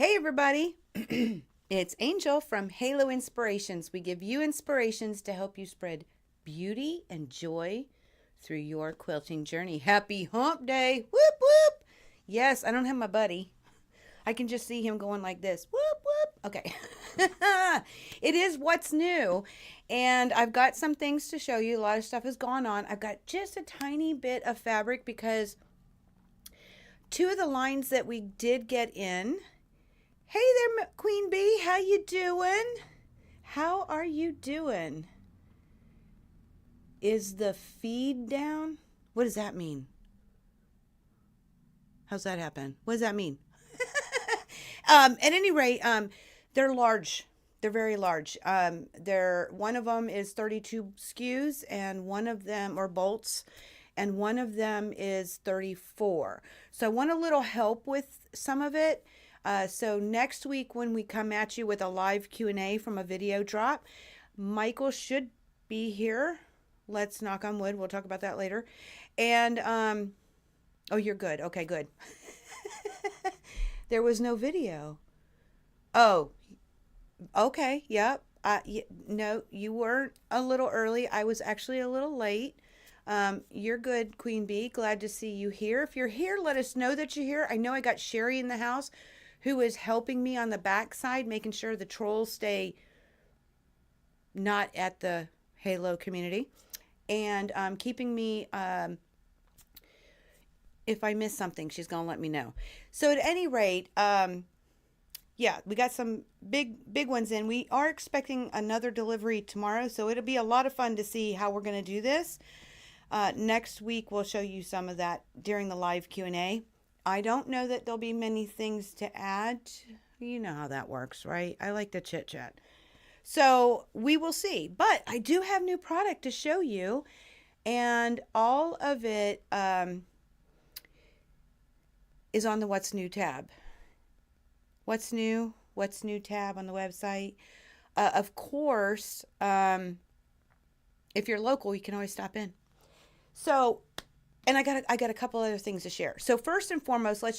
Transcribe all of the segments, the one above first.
Hey, everybody. It's Angel from Halo Inspirations. We give you inspirations to help you spread beauty and joy through your quilting journey. Happy hump day. Whoop, whoop. Yes, I don't have my buddy. I can just see him going like this. Whoop, whoop. Okay. It is what's new. And I've got some things to show you. A lot of stuff has gone on. I've got just a tiny bit of fabric because two of the lines that we did get in. Hey there, Queen Bee. How you doing? How are you doing? Is the feed down? What does that mean? How's that happen? What does that mean? At any rate, they're large. They're very large. They're one of them is 32 skews, and one of them or bolts, and one of them is 34. So I want a little help with some of it. So next week when we come at you with a live Q&A from a video drop, Michael should be here. Let's knock on wood. We'll talk about that later. And oh, you're good. Okay, good. There was no video. Oh, okay. Yep. No, you weren't a little early. I was actually a little late. You're good, Queen Bee. Glad to see you here. If you're here, let us know that you're here. I know I got Sherry in the house who is helping me on the backside, making sure the trolls stay not at the Halo community, and keeping me, if I miss something, she's going to let me know. So at any rate, yeah, we got some big ones in. We are expecting another delivery tomorrow, so it'll be a lot of fun to see how we're going to do this. Next week, we'll show you some of that during the live Q&A. I don't know that there'll be many things to add. You know how that works, right? I like to chit chat. So we will see. But I do have new product to show you. And all of it is on the What's New tab. What's new? What's new tab on the website. Of course, if you're local, you can always stop in. So, and I got a couple other things to share. So first and foremost, let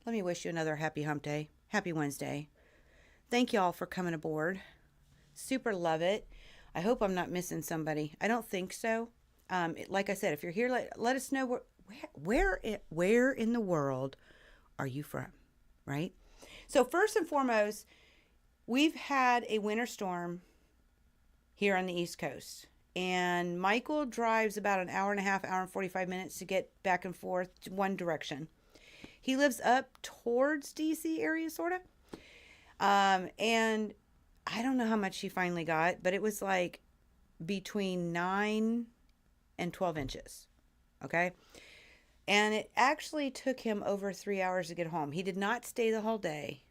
me wish you another happy hump day. Happy Wednesday. Thank y'all for coming aboard. Super love it. I hope I'm not missing somebody. I don't think so. Like I said, if you're here, let us know where in the world are you from, right? So first and foremost, we've had a winter storm here on the East Coast. And Michael drives about an hour and a half, hour and 45 minutes to get back and forth to one direction. He lives up towards DC area, sort of. And I don't know how much he finally got, but it was like between 9 and 12 inches. Okay. And it actually took him over 3 hours to get home. He did not stay the whole day.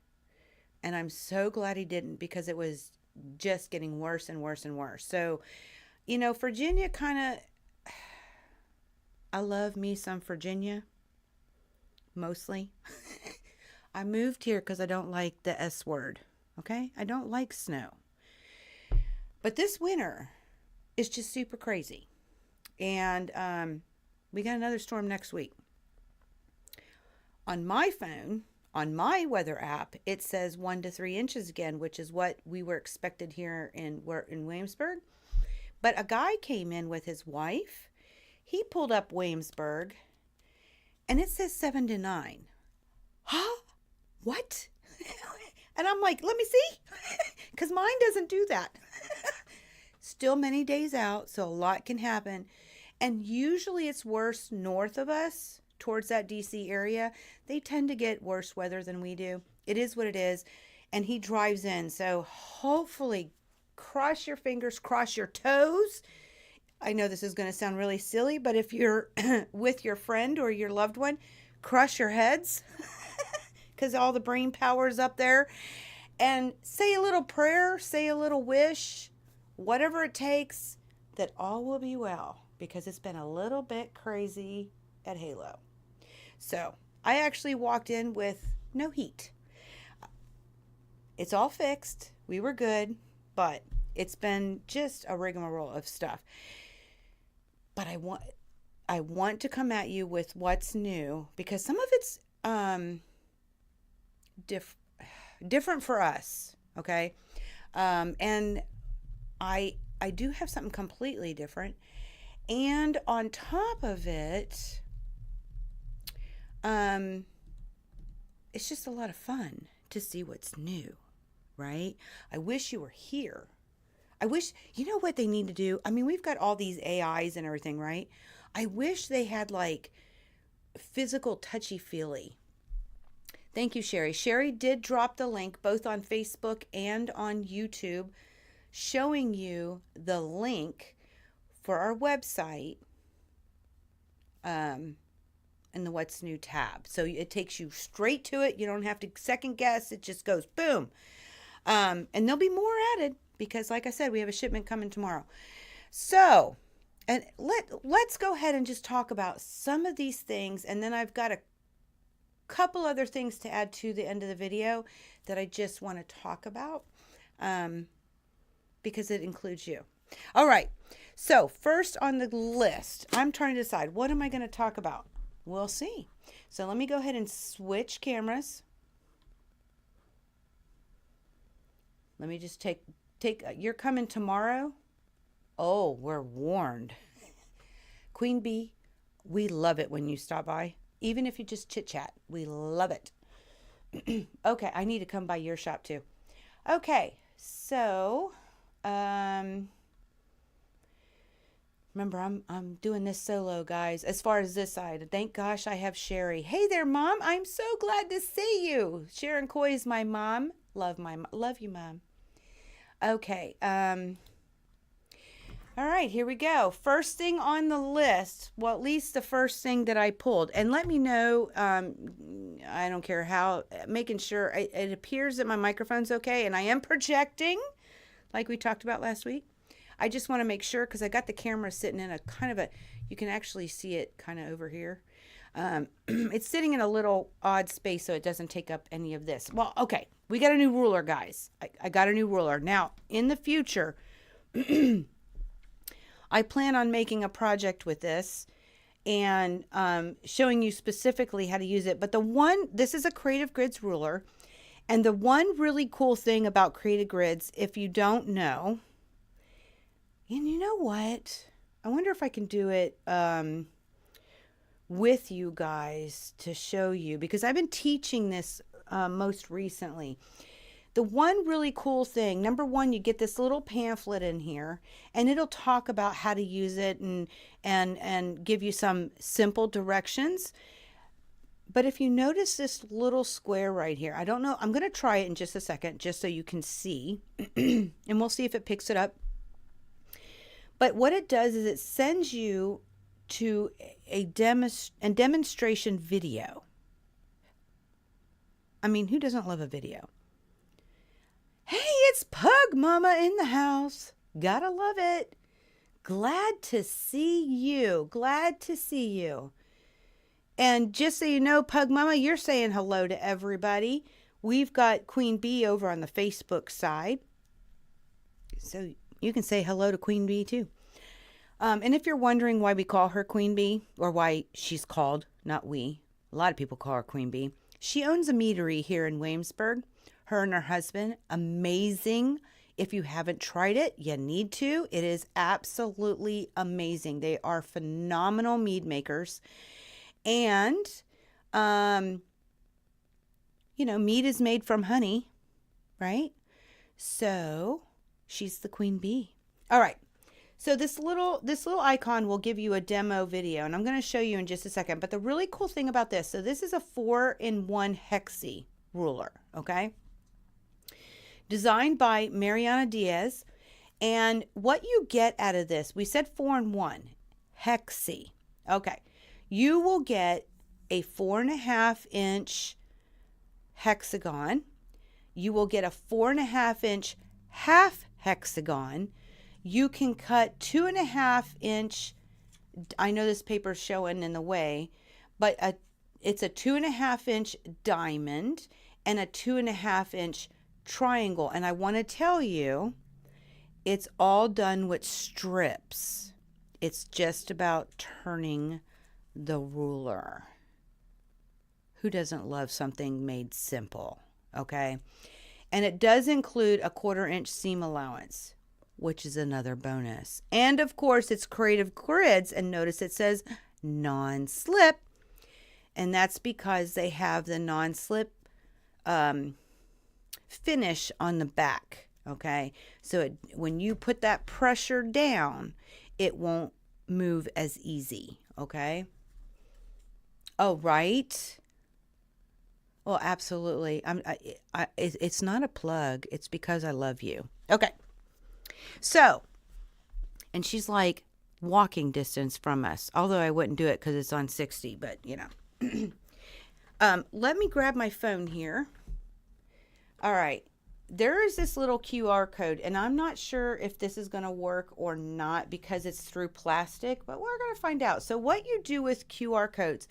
And I'm so glad he didn't, because it was just getting worse and worse and worse. So, you know, Virginia kind of, I love me some Virginia, mostly. I moved here because I don't like the S word, okay? I don't like snow. But this winter is just super crazy. And we got another storm next week. On my phone, on my weather app, it says 1 to 3 inches again, which is what we were expected here in Williamsburg. But a guy came in with his wife. He pulled up Williamsburg, and it says 7 to 9. Huh? What? And I'm like, let me see, because mine doesn't do that. Still many days out, so a lot can happen. And usually it's worse north of us, towards that DC area. They tend to get worse weather than we do. It is what it is. And he drives in, so hopefully, cross your fingers, cross your toes. I know this is going to sound really silly, but if you're with your friend or your loved one, crush your heads, because all the brain power is up there. And say a little prayer, say a little wish, whatever it takes, that all will be well, because it's been a little bit crazy at Halo. So I actually walked in with no heat. It's all fixed. We were good. But it's been just a rigmarole of stuff. But I want to come at you with what's new, because some of it's different for us, okay? And I do have something completely different. And on top of it, it's just a lot of fun to see what's new, right? I wish you were here. I wish, you know what they need to do? I mean, we've got all these AIs and everything, right? I wish they had like physical touchy-feely. Thank you, Sherry. Sherry did drop the link both on Facebook and on YouTube, showing you the link for our website in the What's New tab. So it takes you straight to it. You don't have to second guess. It just goes boom. And there'll be more added because, like I said, we have a shipment coming tomorrow. So, and let's go ahead and just talk about some of these things, and then I've got a couple other things to add to the end of the video that I just want to talk about because it includes you. All right. So first on the list, I'm trying to decide, what am I going to talk about? We'll see. So let me go ahead and switch cameras. Let me just take, you're coming tomorrow? Oh, we're warned. Queen Bee, we love it when you stop by. Even if you just chit chat, we love it. Okay, I need to come by your shop too. Okay, so, remember, I'm doing this solo, guys, as far as this side. Thank gosh I have Sherry. Hey there, Mom. I'm so glad to see you. Sharon Coy is my mom. Love you, Mom. Okay, all right, here we go. First thing on the list, well, at least the first thing that I pulled. And let me know, I don't care how, making sure it appears that my microphone's okay. And I am projecting, like we talked about last week. I just want to make sure, because I got the camera sitting in a kind of a, you can actually see it kind of over here. It's sitting in a little odd space so it doesn't take up any of this. Well, okay, we got a new ruler, guys. I got a new ruler. Now, in the future, I plan on making a project with this and showing you specifically how to use it. But this is a Creative Grids ruler. And the one really cool thing about Creative Grids, if you don't know, and you know what? I wonder if I can do it with you guys to show you, because I've been teaching this most recently. The one really cool thing, number one, you get this little pamphlet in here and it'll talk about how to use it and give you some simple directions. But if you notice this little square right here, I don't know, I'm going to try it in just a second just so you can see and we'll see if it picks it up. But what it does is it sends you to a demonstration video. I mean, who doesn't love a video? Hey, it's Pug Mama in the house. Gotta love it. Glad to see you. Glad to see you. And just so you know, Pug Mama, you're saying hello to everybody. We've got Queen Bee over on the Facebook side. So you can say hello to Queen Bee too. And if you're wondering why we call her Queen Bee, or why she's called, not we, a lot of people call her Queen Bee. She owns a meadery here in Williamsburg. Her and her husband, amazing. If you haven't tried it, you need to. It is absolutely amazing. They are phenomenal mead makers. And, you know, mead is made from honey, right? So she's the Queen Bee. All right. So this little icon will give you a demo video, and I'm going to show you in just a second. But the really cool thing about this, so this is a 4-in-1 hexi ruler, okay? Designed by Mariana Diaz. And what you get out of this, we said 4-in-1, hexi. Okay. You will get a 4.5-inch hexagon. You will get a 4.5-inch half hexagon. You can cut 2.5-inch, I know this paper's showing in the way, but it's a 2.5-inch diamond and a 2.5-inch triangle. And I want to tell you, it's all done with strips. It's just about turning the ruler. Who doesn't love something made simple, Okay. And it does include a 1/4 inch seam allowance, which is another bonus. And of course, it's Creative Grids. And notice it says non-slip. And that's because they have the non-slip finish on the back. Okay. So when you put that pressure down, it won't move as easy. Okay. Oh, right. Well, absolutely. It's not a plug. It's because I love you. Okay. So, and she's like walking distance from us, although I wouldn't do it because it's on 60, but let me grab my phone here. All right. There is this little QR code, and I'm not sure if this is going to work or not because it's through plastic, but we're going to find out. So what you do with QR codes,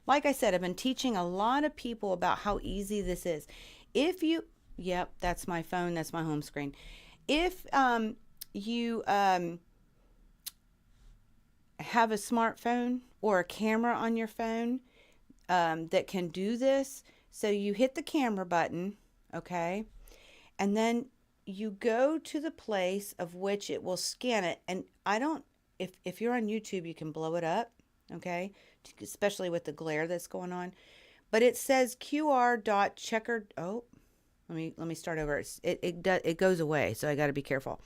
like I said, I've been teaching a lot of people about how easy this is. Yep, that's my phone. That's my home screen. If you have a smartphone or a camera on your phone that can do this, so you hit the camera button, okay? And then you go to the place of which it will scan it. And if you're on YouTube, you can blow it up, okay? Especially with the glare that's going on. But it says QR.checkered. Oh, let me start over. It goes away, so I got to be careful.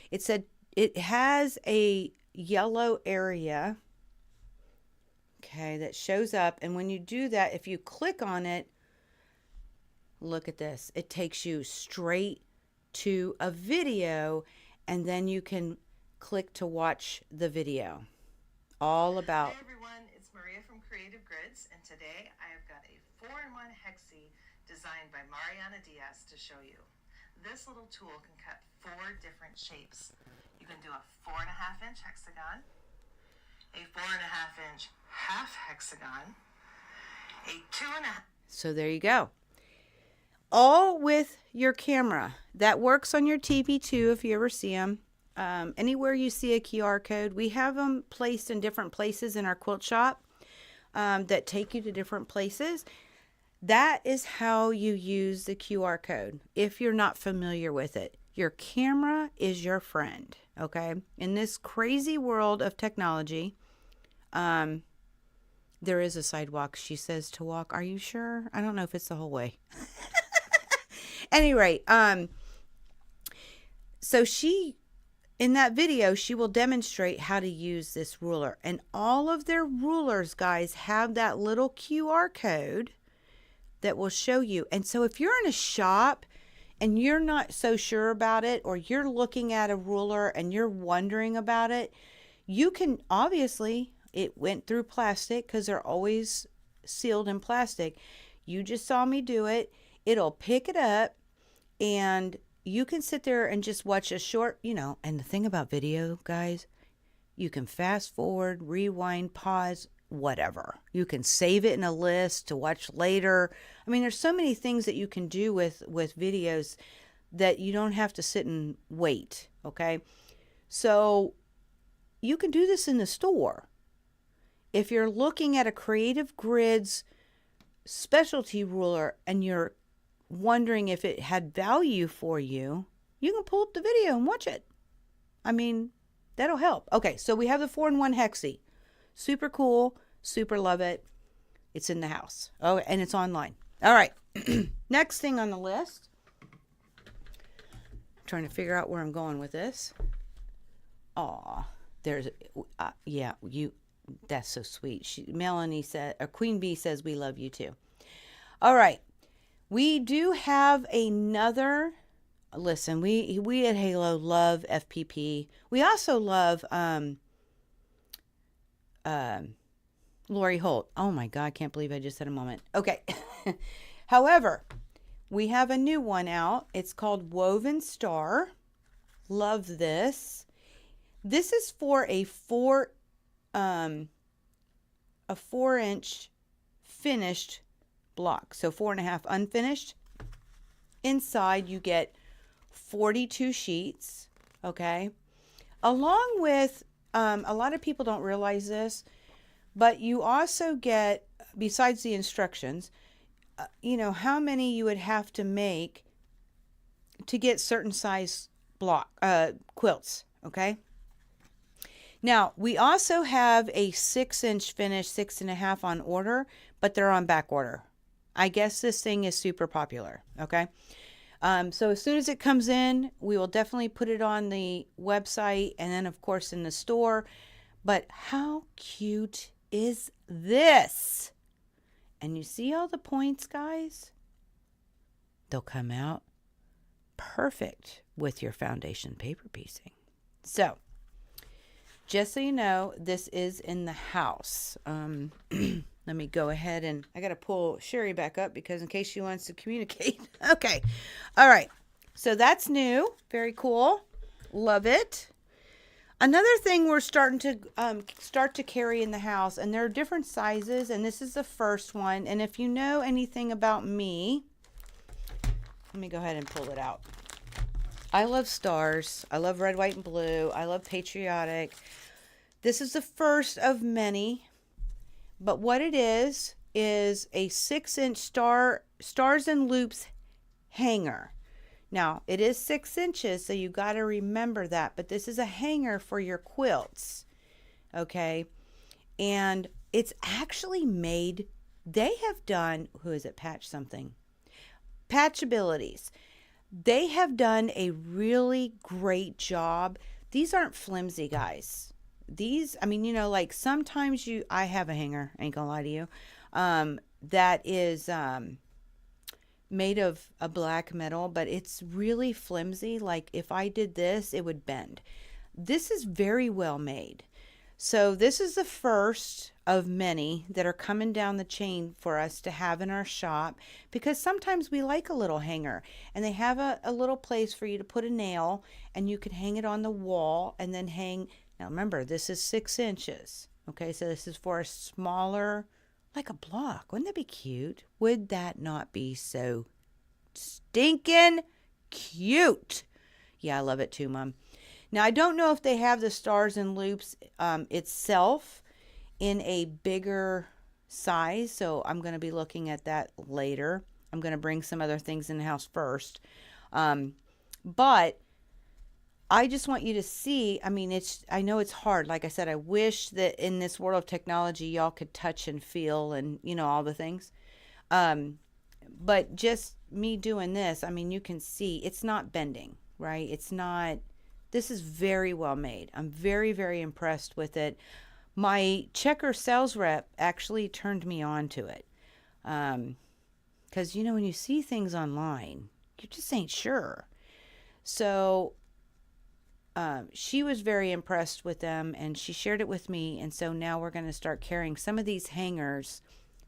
It said it has a yellow area, okay, that shows up. And when you do that, if you click on it, look at this. It takes you straight to a video, and then you can click to watch the video. All about. Hi everyone, it's Maria from Creative Grids, and today I have got a 4-in-1 hexie designed by Mariana Diaz to show you. This little tool can cut 4 different shapes. You can do a 4.5-inch hexagon, a 4.5-inch half hexagon, a 2.5. So there you go. All with your camera. That works on your TV too if you ever see them. Anywhere you see a QR code, we have them placed in different places in our quilt shop that take you to different places. That is how you use the QR code if you're not familiar with it. Your camera is your friend, okay? In this crazy world of technology, there is a sidewalk, she says, to walk. Are you sure? I don't know if it's the whole way. Any rate, so in that video, she will demonstrate how to use this ruler. And all of their rulers, guys, have that little QR code that will show you. And so if you're in a shop and you're not so sure about it, or you're looking at a ruler and you're wondering about it, you can, obviously, it went through plastic because they're always sealed in plastic. You just saw me do it. It'll pick it up. And you can sit there and just watch a short, and the thing about video, guys, you can fast forward, rewind, pause, whatever. You can save it in a list to watch later. I mean, there's so many things that you can do with videos that you don't have to sit and wait, okay? So you can do this in the store. If you're looking at a Creative Grids specialty ruler and you're wondering if it had value for you, you can pull up the video and watch it. I mean, that'll help. Okay, so we have the 4-in-1 hexie. Super cool. Super love it. It's in the house. Oh, and it's online. All right. Next thing on the list. I'm trying to figure out where I'm going with this. Aw, there's, that's so sweet. Melanie said, or Queen Bee says, we love you too. All right. We do have another, listen, we at Halo love FPP. We also love Lori Holt. Oh my God, I can't believe I just said a moment. Okay. However, we have a new one out. It's called Woven Star. Love this. This is for a 4-inch finished block. So 4.5 unfinished. Inside you get 42 sheets. Okay. Along with, a lot of people don't realize this, but you also get, besides the instructions, you know, how many you would have to make to get certain size quilts. Okay. Now, we also have a 6-inch finish, 6.5 on order, but they're on back order. I guess this thing is super popular. Okay. So as soon as it comes in, we will definitely put it on the website and then, of course, in the store. But how cute is this? And you see all the points, guys? They'll come out perfect with your foundation paper piecing. So, just so you know, this is in the house. Let me go ahead and I got to pull Sherry back up because in case she wants to communicate. Okay. All right. So that's new. Very cool. Love it. Another thing we're starting to carry in the house, and there are different sizes, and this is the first one. And if you know anything about me, let me go ahead and pull it out. I love stars. I love red, white, and blue. I love patriotic. This is the first of many. But what it is a 6-inch stars and loops hanger. Now, it is 6 inches, so you got to remember that. But this is a hanger for your quilts. Okay? And it's actually made, they have done, who is it? Patch something. Patchabilities. They have done a really great job. These aren't flimsy, guys. These, I mean, you know, like sometimes I have a hanger, ain't gonna lie to you, that is made of a black metal, but it's really flimsy. Like if I did this, it would bend. This is very well made. So this is the first of many that are coming down the chain for us to have in our shop, because sometimes we like a little hanger, and they have a little place for you to put a nail and you can hang it on the wall and then hang. Now remember, this is 6 inches. Okay, so this is for a smaller, like a block. Wouldn't that be cute? Would that not be so stinking cute? Yeah, I love it too, Mom. Now, I don't know if they have the stars and loops itself in a bigger size, so I'm going to be looking at that later. I'm going to bring some other things in the house first. But I just want you to see, I mean, I know it's hard. Like I said, I wish that in this world of technology, y'all could touch and feel and, you know, all the things. But just me doing this, I mean, you can see it's not bending, right? It's not, this is very well made. I'm very, very impressed with it. My checker sales rep actually turned me on to it. Because, you know, when you see things online, you just ain't sure. So she was very impressed with them, and she shared it with me. And so now we're going to start carrying some of these hangers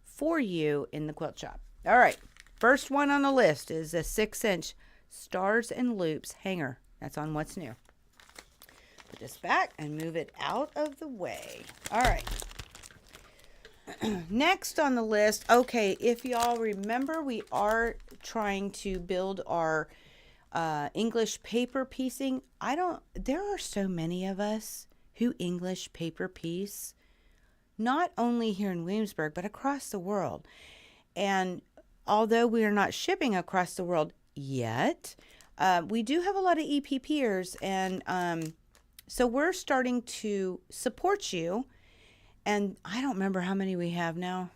for you in the quilt shop. All right. First one on the list is a 6-inch stars and loops hanger. That's on What's New. Put this back and move it out of the way. All right. Next on the list. Okay. If y'all remember, we are trying to build our English paper piecing. There are so many of us who English paper piece, not only here in Williamsburg, but across the world. And although we are not shipping across the world yet, we do have a lot of EPPers, and so we're starting to support you. And I don't remember how many we have now.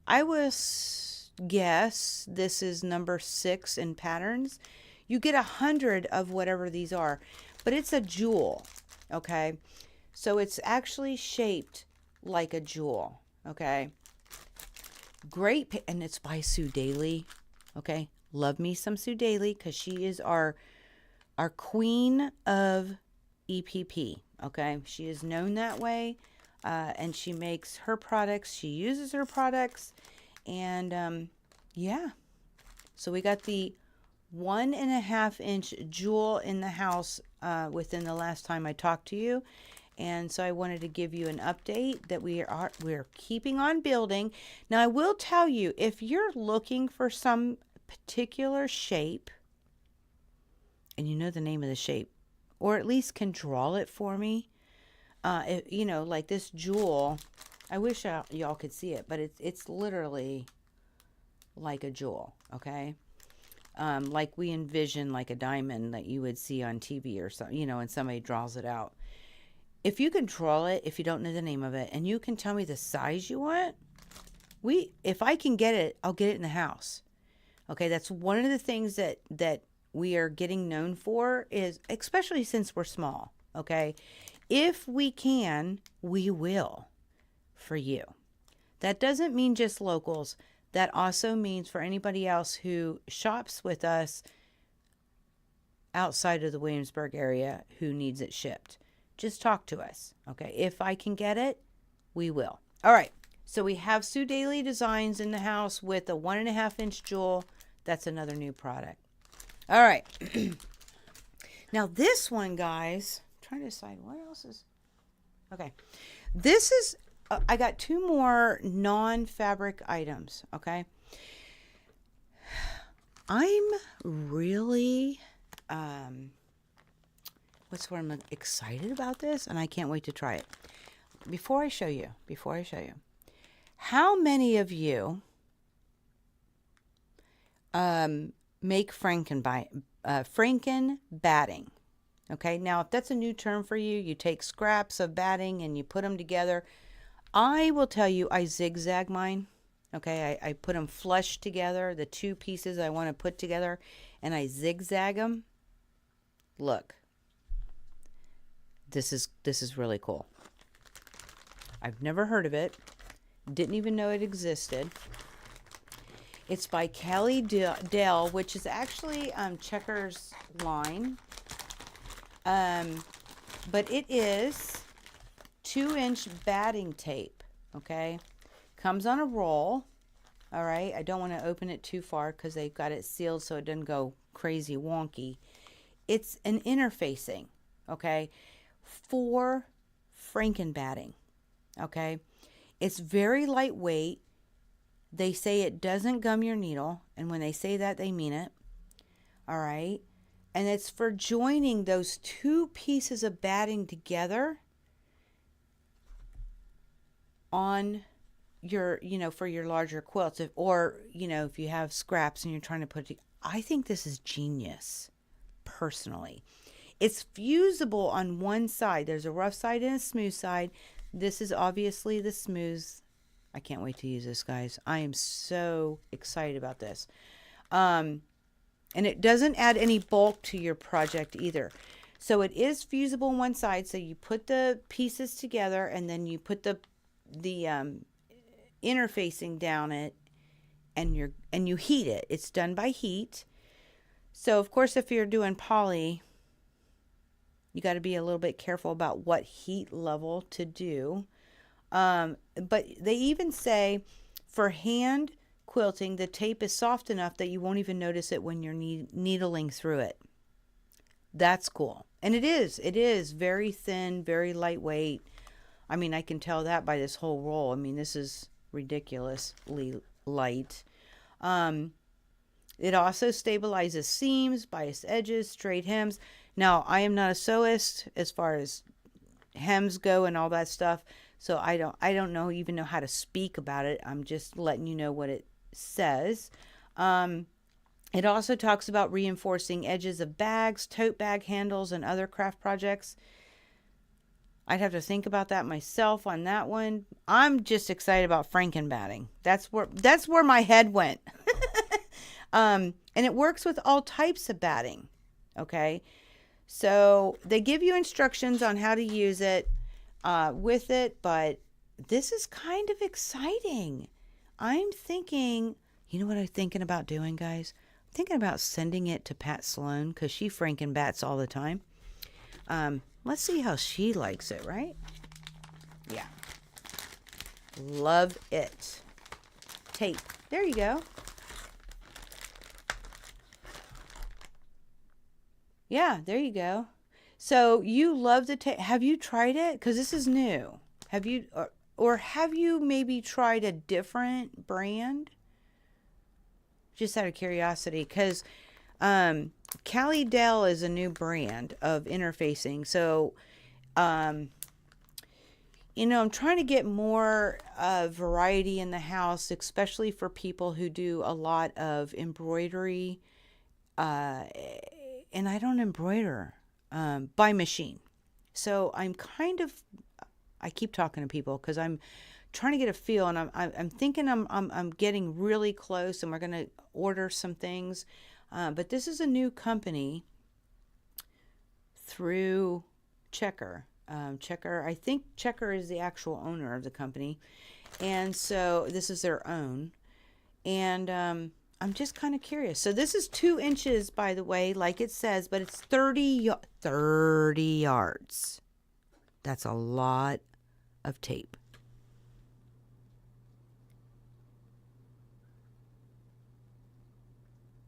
I was guess this is number 6 in patterns. You get 100 of whatever these are, but it's a jewel. Okay, so it's actually shaped like a jewel. Okay, great, and it's by Sue Daly. Okay, love me some Sue Daly, because she is our queen of EPP. Okay, she is known that way, and she makes her products. She uses her products. And yeah, so we got the 1.5-inch jewel in the house within the last time I talked to you, and so I wanted to give you an update that we're keeping on building. Now I will tell you, if you're looking for some particular shape and you know the name of the shape, or at least can draw it for me, you know, like this jewel. I wish y'all could see it, but it's literally like a jewel, okay? Like we envision like a diamond that you would see on TV or something, you know, and somebody draws it out. If you can draw it, if you don't know the name of it, and you can tell me the size you want, if I can get it, I'll get it in the house. Okay, that's one of the things that we are getting known for, is especially since we're small, okay? If we can, we will, for you. That doesn't mean just locals. That also means for anybody else who shops with us outside of the Williamsburg area who needs it shipped. Just talk to us, okay? If I can get it, we will. All right, so we have Sue Daly Designs in the house with a 1.5-inch jewel. That's another new product. All right. Now this one, guys, I'm trying to decide what else is. Okay. This is, I got 2 more non-fabric items, okay? I'm really, I'm excited about this, and I can't wait to try it. Before I show you, how many of you make Franken batting? Okay, now if that's a new term for you, you take scraps of batting and you put them together. I will tell you, I zigzag mine. Okay, I put them flush together, the 2 pieces I want to put together, and I zigzag them. Look, this is really cool. I've never heard of it. Didn't even know it existed. It's by Kelly Dell, which is actually Checkers line. But it is 2-inch batting tape, okay? Comes on a roll, all right? I don't want to open it too far because they've got it sealed so it doesn't go crazy wonky. It's an interfacing, okay, for Franken batting, okay? It's very lightweight. They say it doesn't gum your needle, and when they say that, they mean it, all right? And it's for joining those 2 pieces of batting together on your, for your larger quilts, or, if you have scraps and you're trying to put it. I think this is genius, personally. It's fusible on one side. There's a rough side and a smooth side. This is obviously the smooth. I can't wait to use this, guys. I am so excited about this. And it doesn't add any bulk to your project either. So it is fusible on one side. So you put the pieces together and then you put the interfacing down it, and you heat it. It's done by heat. So of course, if you're doing poly, you got to be a little bit careful about what heat level to do. But they even say for hand quilting, the tape is soft enough that you won't even notice it when you're needling through it. That's cool. And it is very thin, very lightweight. I mean, I can tell that by this whole roll. I mean, this is ridiculously light. It also stabilizes seams, biased edges, straight hems. Now, I am not a sewist as far as hems go and all that stuff, so I don't even know how to speak about it. I'm just letting you know what it says. It also talks about reinforcing edges of bags, tote bag handles, and other craft projects. I'd have to think about that myself on that one. I'm just excited about Franken batting. That's where my head went. And it works with all types of batting. Okay. So they give you instructions on how to use it with it, but this is kind of exciting. I'm thinking, you know what I'm thinking about doing, guys? I'm thinking about sending it to Pat Sloan because she Franken bats all the time. Let's see how she likes it, right? Yeah. Love it. Tape. There you go. Yeah, there you go. So you love the tape. Have you tried it? Because this is new. Have you, or have you maybe tried a different brand? Just out of curiosity, because Callie Dell is a new brand of interfacing. So I'm trying to get more variety in the house, especially for people who do a lot of embroidery. Uh, and I don't embroider by machine. So I keep talking to people because I'm trying to get a feel, and I'm thinking I'm getting really close, and we're gonna order some things. But this is a new company through Checker. Checker, I think Checker is the actual owner of the company, and so this is their own. And I'm just kind of curious. So this is 2 inches, by the way, like it says, but it's 30 yards. That's a lot of tape.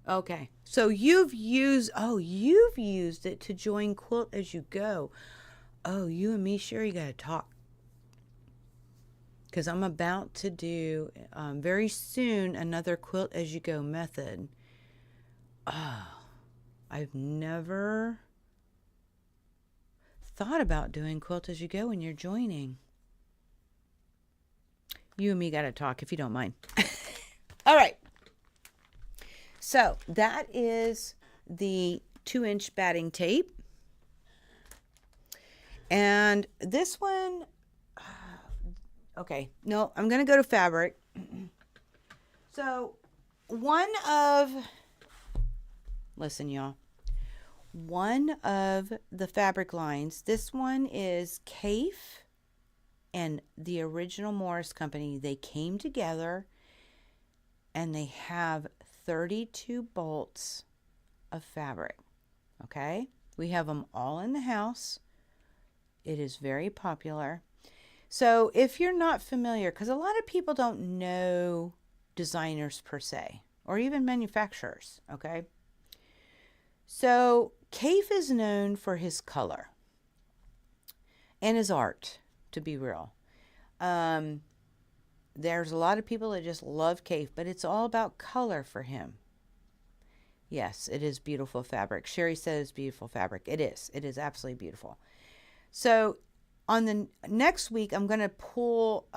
Okay. So you've used it to join Quilt As You Go. Oh, you and me, Sherry, got to talk. Because I'm about to do very soon another Quilt As You Go method. Oh, I've never thought about doing Quilt As You Go when you're joining. You and me got to talk if you don't mind. All right. So that is the 2-inch batting tape. And this one, okay, no, I'm going to go to fabric. So listen, y'all, one of the fabric lines, this one is Cafe and the original Morris Company. They came together and they have 32 bolts of fabric. Okay, we have them all in the house. It is very popular. So if you're not familiar, because a lot of people don't know designers per se, or even manufacturers, okay? So Cafe is known for his color and his art, to be real. There's a lot of people that just love Cafe, but it's all about color for him. Yes, it is beautiful fabric. Sherry says it's beautiful fabric. It is. It is absolutely beautiful. So on the next week, I'm going to pull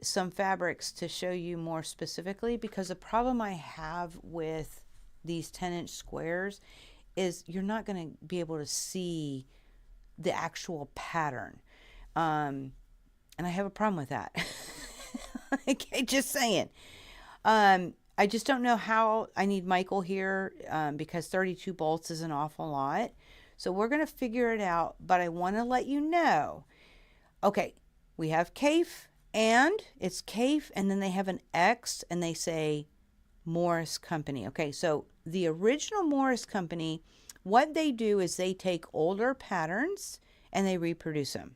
some fabrics to show you more specifically, because the problem I have with these 10-inch squares is you're not going to be able to see the actual pattern. And I have a problem with that. Okay, just saying. I just don't know how. I need Michael here because 32 bolts is an awful lot. So we're going to figure it out, but I want to let you know. Okay, we have Cafe, and it's Cafe, and then they have an X, and they say Morris Company. Okay, so the original Morris Company, what they do is they take older patterns and they reproduce them.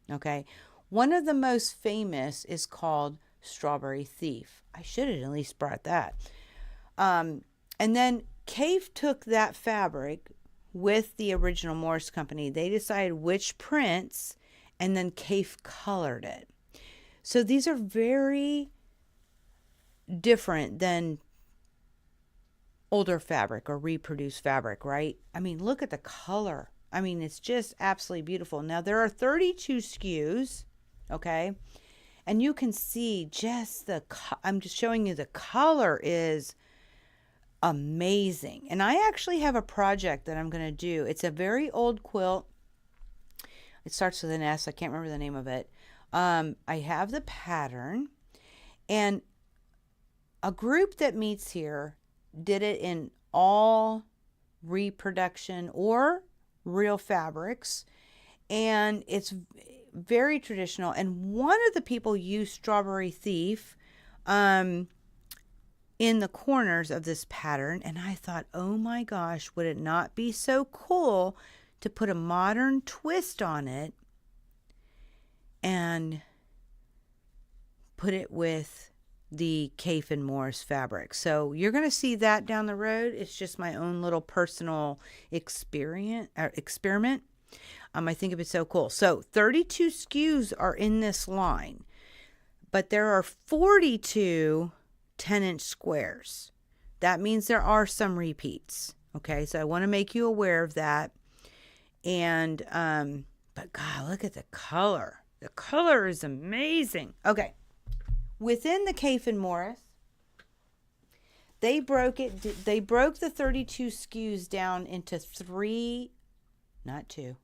Okay, one of the most famous is called Strawberry Thief. I should have at least brought that. And then Cafe took that fabric with the original Morris Company. They decided which prints, and then Cafe colored it. So these are very different than older fabric or reproduced fabric, right? I mean, look at the color. I mean, it's just absolutely beautiful. Now, there are 32 SKUs, okay? And you can see just I'm just showing you the color is amazing. And I actually have a project that I'm going to do. It's a very old quilt. It starts with an S. I can't remember the name of it. I have the pattern, and a group that meets here did it in all reproduction or real fabrics, and it's very traditional. And one of the people used Strawberry Thief in the corners of this pattern, and I thought, oh my gosh, would it not be so cool to put a modern twist on it and put it with the Cafe and Morris fabric. So you're going to see that down the road. It's just my own little personal experiment. I think it'd be so cool. So 32 SKUs are in this line, but there are 42 10-inch squares. That means there are some repeats. Okay, so I want to make you aware of that. And but God, look at the color. The color is amazing. Okay. Within the Cafe and Morris, they broke the 32 SKUs down into three, not two,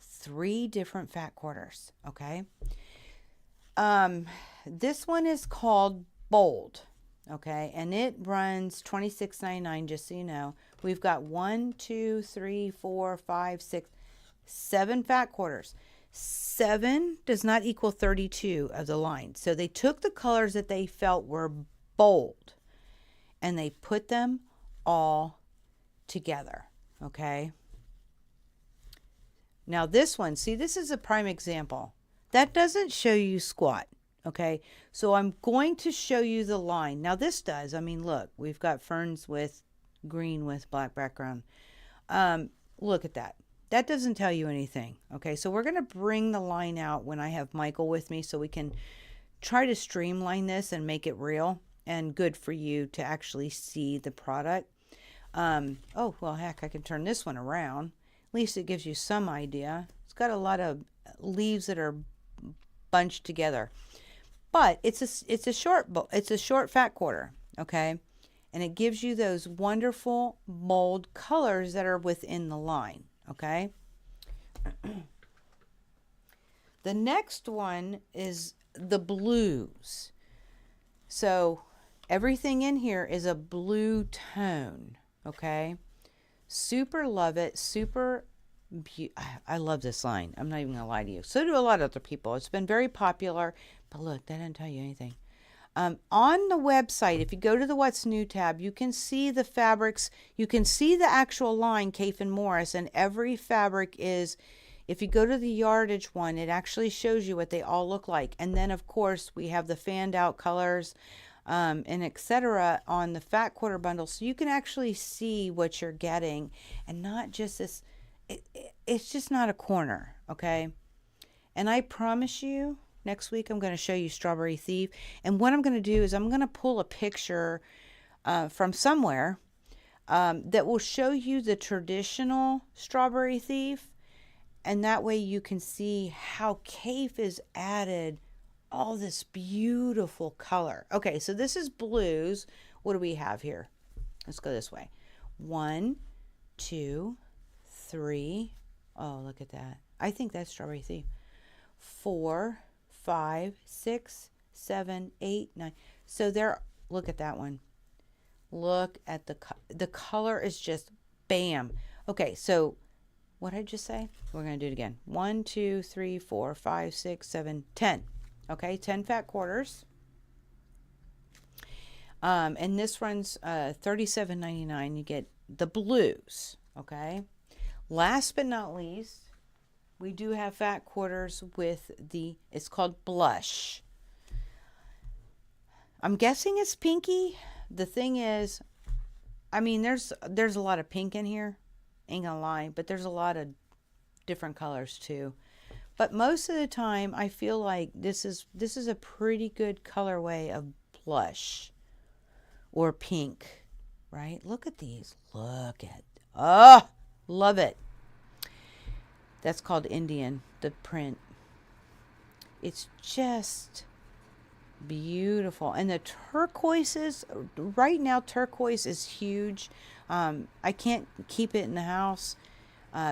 three different fat quarters. Okay. This one is called Bold. Okay, and it runs $26.99, just so you know. We've got 1, 2, 3, 4, 5, 6, 7 fat quarters. 7 does not equal 32 of the line. So they took the colors that they felt were bold and they put them all together. Okay. Now this one, see, this is a prime example. That doesn't show you squat. Okay, so I'm going to show you the line. Now this does. I mean, look, we've got ferns with green with black background. Look at that. That doesn't tell you anything. Okay, so we're going to bring the line out when I have Michael with me so we can try to streamline this and make it real and good for you to actually see the product. Oh, well, heck, I can turn this one around. At least it gives you some idea. It's got a lot of leaves that are bunched together. But it's a short fat quarter, okay? And it gives you those wonderful mold colors that are within the line, okay? The next one is the blues. So everything in here is a blue tone, okay? Super love it, I love this line. I'm not even gonna lie to you. So do a lot of other people. It's been very popular. But look, that didn't tell you anything. On the website, if you go to the What's New tab, you can see the fabrics. You can see the actual line, Cafe and Morris, and every fabric is, if you go to the yardage one, it actually shows you what they all look like. And then, of course, we have the fanned out colors and etc. on the fat quarter bundle. So you can actually see what you're getting and not just this. It's just not a corner, okay? And I promise you, next week I'm going to show you Strawberry Thief. And what I'm going to do is I'm going to pull a picture from somewhere that will show you the traditional Strawberry Thief. And that way you can see how Cafe is added all this beautiful color. Okay, so this is blues. What do we have here? Let's go this way. 1, 2, 3. Oh, look at that. I think that's Strawberry Thief. 4, 5, 6, 7, 8, 9. So there, look at that one. Look at the color is just bam. Okay, so what did I just say? We're going to do it again. 1, 2, 3, 4, 5, 6, 7, 10. Okay, 10 fat quarters. And this runs $37.99. You get the blues. Okay. Last but not least, we do have fat quarters with it's called blush. I'm guessing it's pinky. The thing is, I mean, there's a lot of pink in here. Ain't gonna lie, but there's a lot of different colors too. But most of the time, I feel like this is a pretty good colorway of blush or pink, right? Look at these. Look at, oh, love it. That's called Indian, the print. It's just beautiful. And the turquoises, right now turquoise is huge. I can't keep it in the house.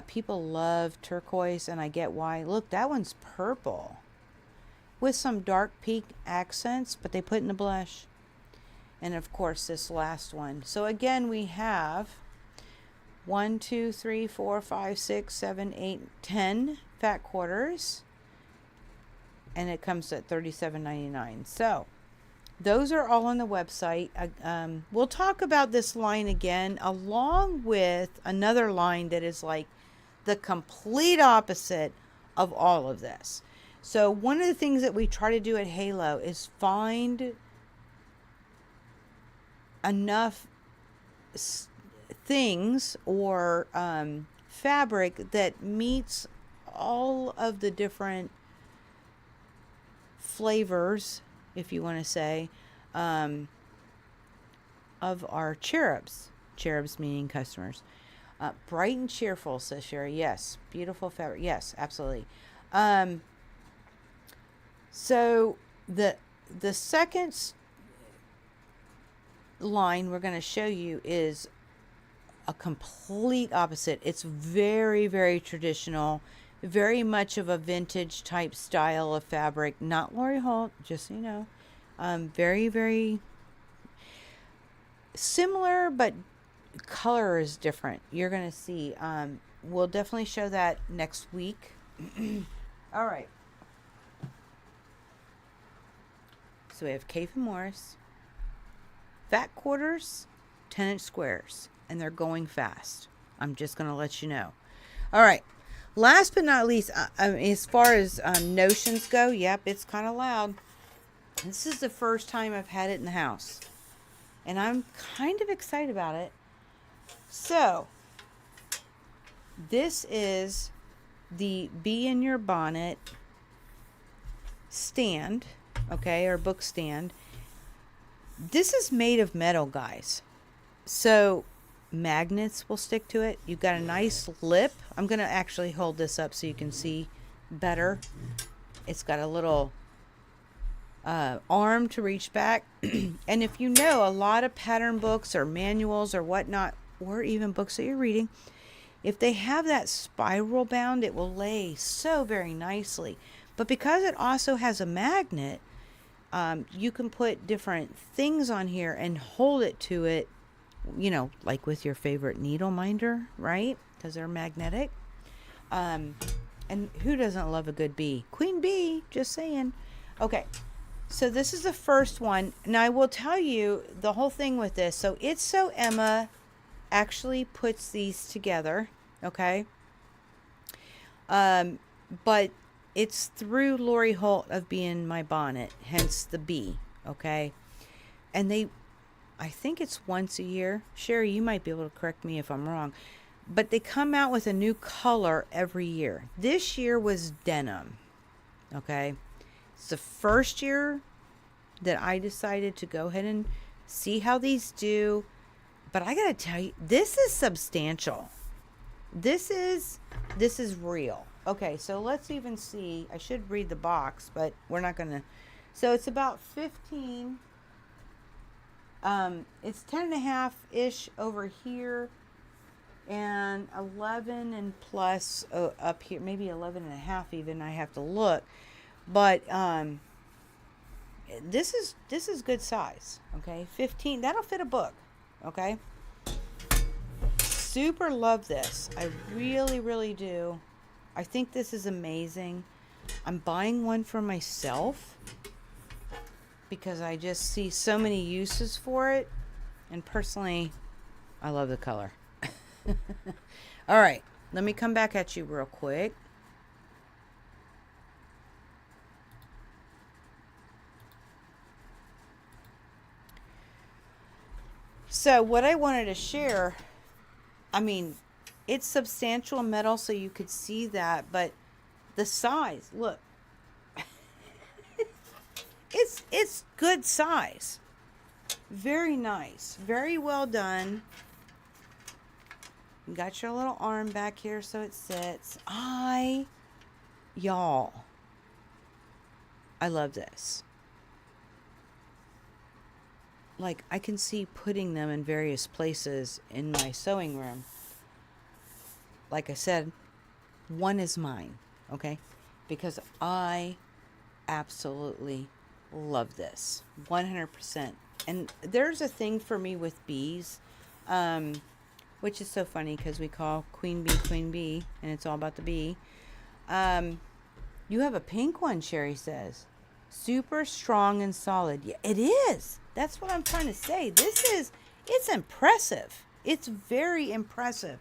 People love turquoise, and I get why. Look, that one's purple with some dark pink accents, but they put in the blush. And of course, this last one. So again, we have 1, 2, 3, 4, 5, 6, 7, 8, 10 fat quarters. And it comes at $37.99. So those are all on the website. We'll talk about this line again, along with another line that is like the complete opposite of all of this. So one of the things that we try to do at Halo is find enough things or fabric that meets all of the different flavors, if you want to say, of our cherubs. Cherubs meaning customers. Bright and cheerful, says Sherry. Yes. Beautiful fabric. Yes, absolutely. So the second line we're going to show you is a complete opposite. It's very, very traditional, very much of a vintage type style of fabric. Not Lori Holt, just so you know. Very, very similar, but color is different. You're going to see. We'll definitely show that next week. All right. So we have Cave and Morris, fat quarters, 10-inch squares, and they're going fast. I'm just going to let you know. All right. Last but not least, as far as notions go, yep, it's kind of loud. This is the first time I've had it in the house, and I'm kind of excited about it. So, this is the Bee in Your Bonnet stand, okay, or book stand. This is made of metal, guys. So magnets will stick to it. You've got a nice lip. I'm going to actually hold this up so you can see better. It's got a little arm to reach back. And if you know, a lot of pattern books or manuals or whatnot, or even books that you're reading, if they have that spiral bound, it will lay so very nicely. But because it also has a magnet, you can put different things on here and hold it to it, you know, like with your favorite needle minder, right? Because they're magnetic. And who doesn't love a good bee? Queen bee, just saying. Okay, so this is the first one. Now I will tell you the whole thing with this. So It's So Emma actually puts these together, okay? But it's through Lori Holt of Bee in My Bonnet, hence the bee, okay? And I think it's once a year. Sherry, you might be able to correct me if I'm wrong. But they come out with a new color every year. This year was denim, okay? It's the first year that I decided to go ahead and see how these do. But I gotta tell you, this is substantial. This is real. Okay, so let's even see. I should read the box, but we're not gonna. So it's about 15. It's 10 and a half ish over here, and 11 and plus up here, maybe 11 and a half even. I have to look, but this is good size. Okay, 15. That'll fit a book. Okay. Super love this. I really, really do. I think this is amazing. I'm buying one for myself because I just see so many uses for it. And personally, I love the color. All right. Let me come back at you real quick. So what I wanted to share, I mean, it's substantial metal, so you could see that, but the size, look, it's good size. Very nice. Very well done. You got your little arm back here so it sits. Y'all, I love this. Like, I can see putting them in various places in my sewing room. Like I said, one is mine, okay? Because I absolutely love this. 100%. And there's a thing for me with bees, which is so funny because we call Queen Bee, and it's all about the bee. You have a pink one, Sherry says. Super strong and solid. Yeah, it is. That's what I'm trying to say. It's impressive. It's very impressive.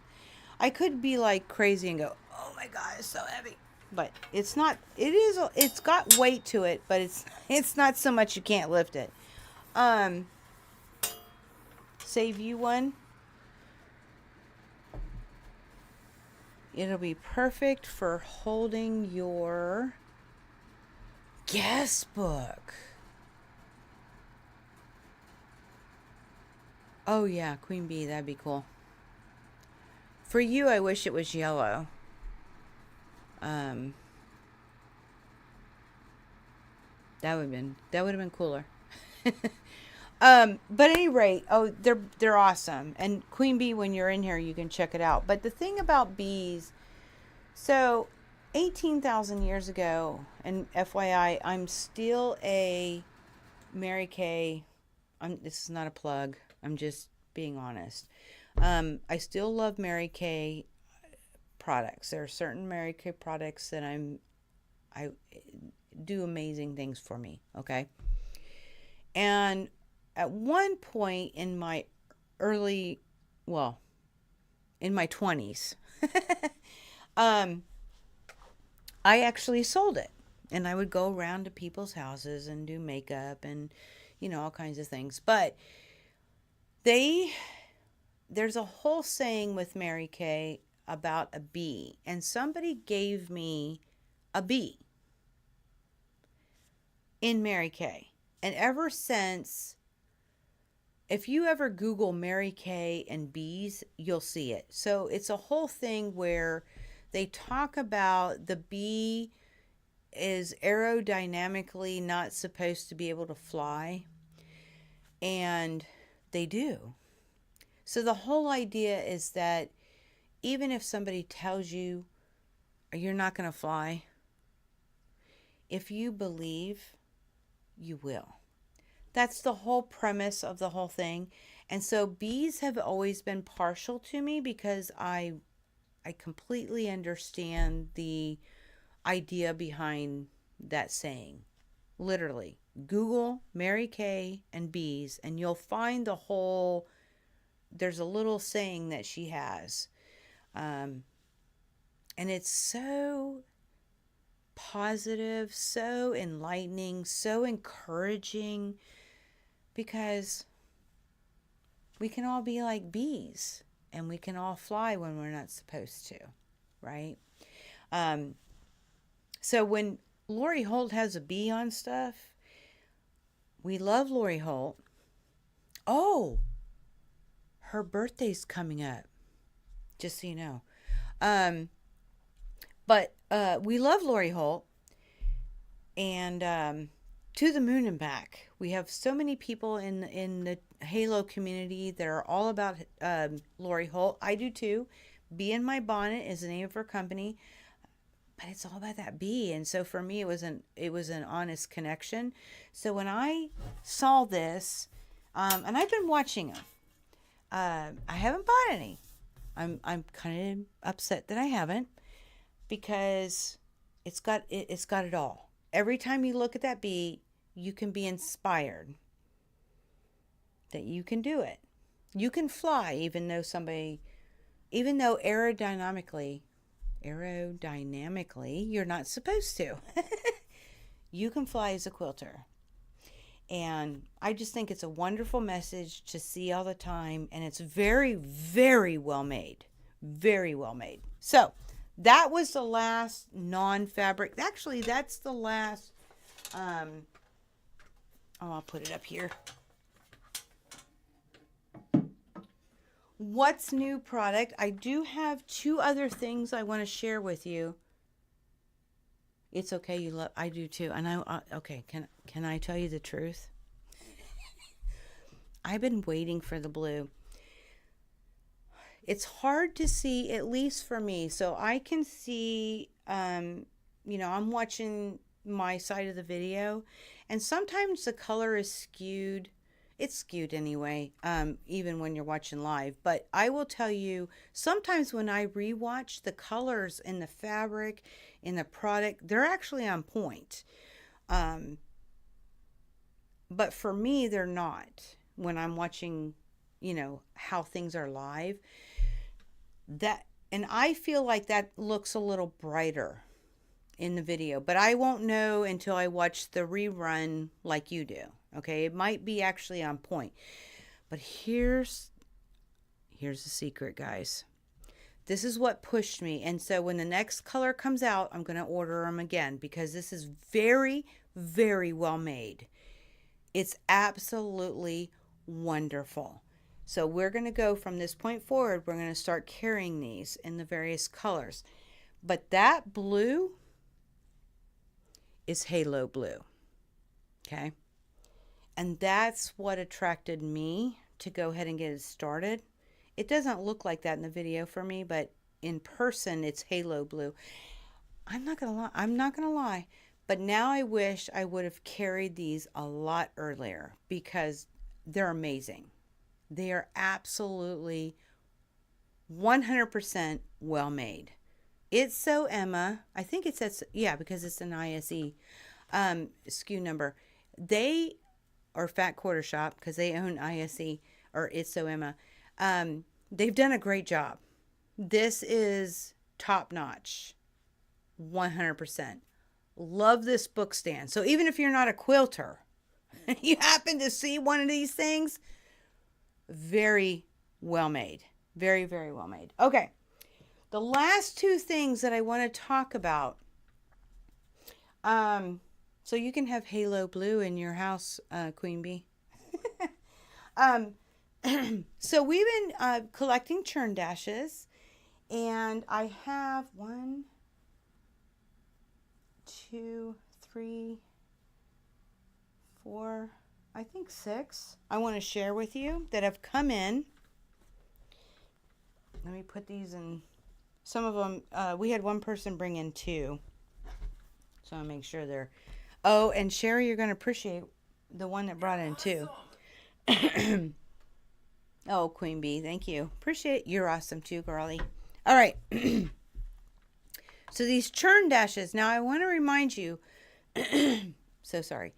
I could be like crazy and go, oh my God, it's so heavy. But it's not, it's got weight to it, but it's not so much you can't lift it. Save you one. It'll be perfect for holding your guest book. Oh yeah, Queen Bee, that'd be cool. For you, I wish it was yellow. That would have been cooler. But at any rate, oh, they're awesome. And Queen Bee, when you're in here, you can check it out. But the thing about bees, so 18,000 years ago, and FYI, I'm still a Mary Kay. This is not a plug. I'm just being honest. I still love Mary Kay products. There are certain Mary Kay products that I do amazing things for me. Okay, and at one point in my early, well, in my 20s, um, I actually sold it. And I would go around to people's houses and do makeup and, all kinds of things. But they, there's a whole saying with Mary Kay about a bee. And somebody gave me a bee in Mary Kay. And ever since, if you ever Google Mary Kay and bees, you'll see it. So it's a whole thing where they talk about the bee is aerodynamically not supposed to be able to fly, and they do. So the whole idea is that even if somebody tells you you're not going to fly, if you believe, you will. That's the whole premise of the whole thing. And so bees have always been partial to me because I completely understand the idea behind that saying. Literally, Google Mary Kay and bees and you'll find there's a little saying that she has. And it's so positive, so enlightening, so encouraging, because we can all be like bees and we can all fly when we're not supposed to, right? So when Lori Holt has a bee on stuff, we love Lori Holt. Oh, her birthday's coming up, just so you know. But we love Lori Holt, and to the moon and back. We have so many people in the Halo community that are all about Lori Holt. I do too. Bee in My Bonnet is the name of her company, but it's all about that bee. And so for me, it was an honest connection. So when I saw this, and I've been watching them, I haven't bought any. I'm kind of upset that I haven't, because it's got it all. Every time you look at that bee, you can be inspired that you can do it. You can fly, even though aerodynamically, you're not supposed to. You can fly as a quilter. And I just think it's a wonderful message to see all the time. And it's very, very well made. Very well made. So that was the last non-fabric. Actually, that's the last. I'll put it up here. What's new product? I do have two other things I want to share with you. It's okay, you love. I do too, and okay. Can I tell you the truth? I've been waiting for the blue. It's hard to see, at least for me. So I can see. I'm watching my side of the video, and sometimes the color is skewed. It's skewed anyway, even when you're watching live. But I will tell you, sometimes when I rewatch, the colors in the fabric, in the product, they're actually on point. But for me, they're not. When I'm watching, how things are live. And I feel like that looks a little brighter in the video. But I won't know until I watch the rerun like you do. Okay, it might be actually on point. But here's the secret, guys. This is what pushed me. And so when the next color comes out, I'm going to order them again, because this is very, very well made. It's absolutely wonderful. So we're going to go from this point forward. We're going to start carrying these in the various colors. But that blue is Halo blue. Okay. And that's what attracted me to go ahead and get it started. It doesn't look like that in the video for me, but in person it's halo blue. I'm not gonna lie. I'm not gonna lie. But now I wish I would have carried these a lot earlier because they're amazing. They are absolutely 100% well made. It's so Emma. I think it says, yeah, because it's an ISE SKU number. They or Fat Quarter Shop, because they own ISE or It's So Emma. They've done a great job. This is top notch, 100%. Love this book stand. So even if you're not a quilter, you happen to see one of these things, very well made. Very, very well made. Okay. The last two things that I want to talk about. So you can have halo blue in your house, Queen Bee. um, so we've been collecting churn dashes, and I have 1, 2, 3, 4, I think 6. I want to share with you that have come in. Let me put these in. Some of them, we had one person bring in 2. So I'll make sure they're. Oh, and Sherry, you're going to appreciate the one that brought in 2. Oh, Queen Bee, thank you. Appreciate it. You're awesome too, girlie. All right. So these churn dashes. Now I want to remind you. So sorry.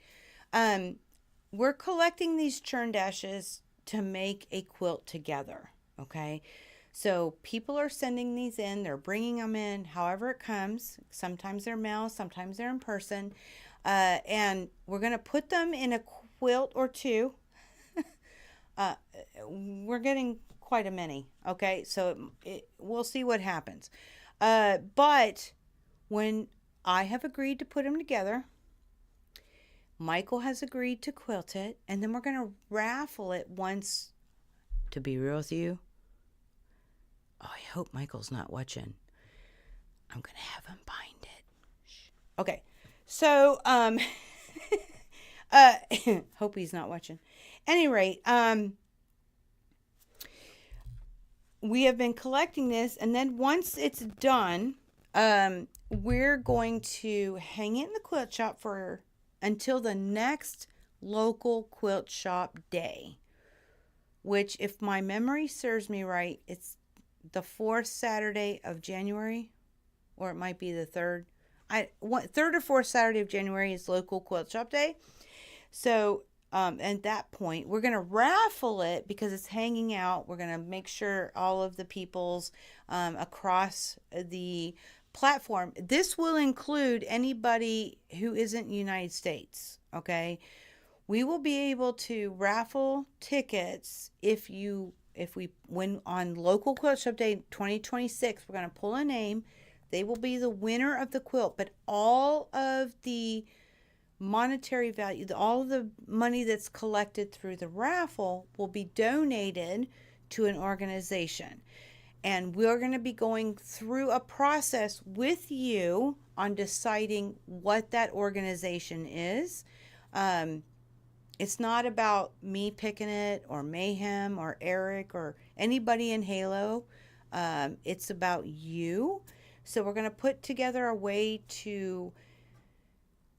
We're collecting these churn dashes to make a quilt together. Okay. So people are sending these in. They're bringing them in however it comes. Sometimes they're mail. Sometimes they're in person. And we're going to put them in a quilt or 2. We're getting quite a many. Okay. So we'll see what happens. But when I have agreed to put them together, Michael has agreed to quilt it, and then we're going to raffle it once. To be real with you, oh, I hope Michael's not watching. I'm going to have him bind it. Shh. Okay. So, hope he's not watching. Any rate, we have been collecting this, and then once it's done, we're going to hang it in the quilt shop for until the next local quilt shop day, which, if my memory serves me right, it's the 4th Saturday of January, or it might be the 3rd. 3rd or 4th Saturday of January is local quilt shop day. So at that point, we're going to raffle it because it's hanging out. We're going to make sure all of the people's across the platform. This will include anybody who isn't United States. Okay. We will be able to raffle tickets if we win on local quilt shop day 2026. We're going to pull a name. They will be the winner of the quilt, but all of the monetary value, all of the money that's collected through the raffle will be donated to an organization. And we're going to be going through a process with you on deciding what that organization is. It's not about me picking it or Mayhem or Eric or anybody in Halo. It's about you. So we're going to put together a way to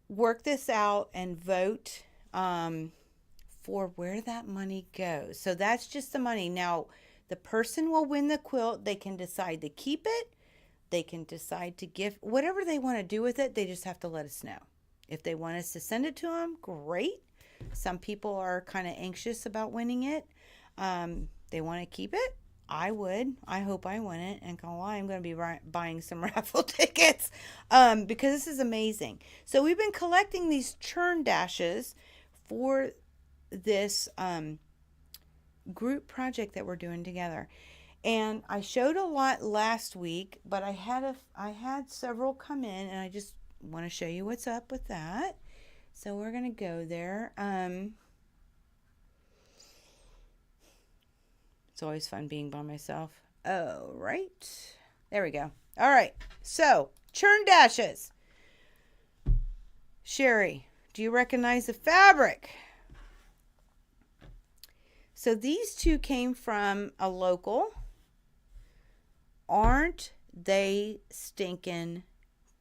work this out and vote for where that money goes. So that's just the money. Now, the person will win the quilt. They can decide to keep it. They can decide to give whatever they want to do with it. They just have to let us know. If they want us to send it to them, great. Some people are kind of anxious about winning it. They want to keep it. I would. I hope I win it. And gonna lie, I'm going to be buying some raffle tickets because this is amazing. So we've been collecting these churn dashes for this group project that we're doing together. And I showed a lot last week, but I had several come in, and I just want to show you what's up with that. So we're going to go there. It's always fun being by myself. Oh, right. There we go. All right. So, churn dashes. Sherry, Do you recognize the fabric? So these two came from a local. Aren't they stinking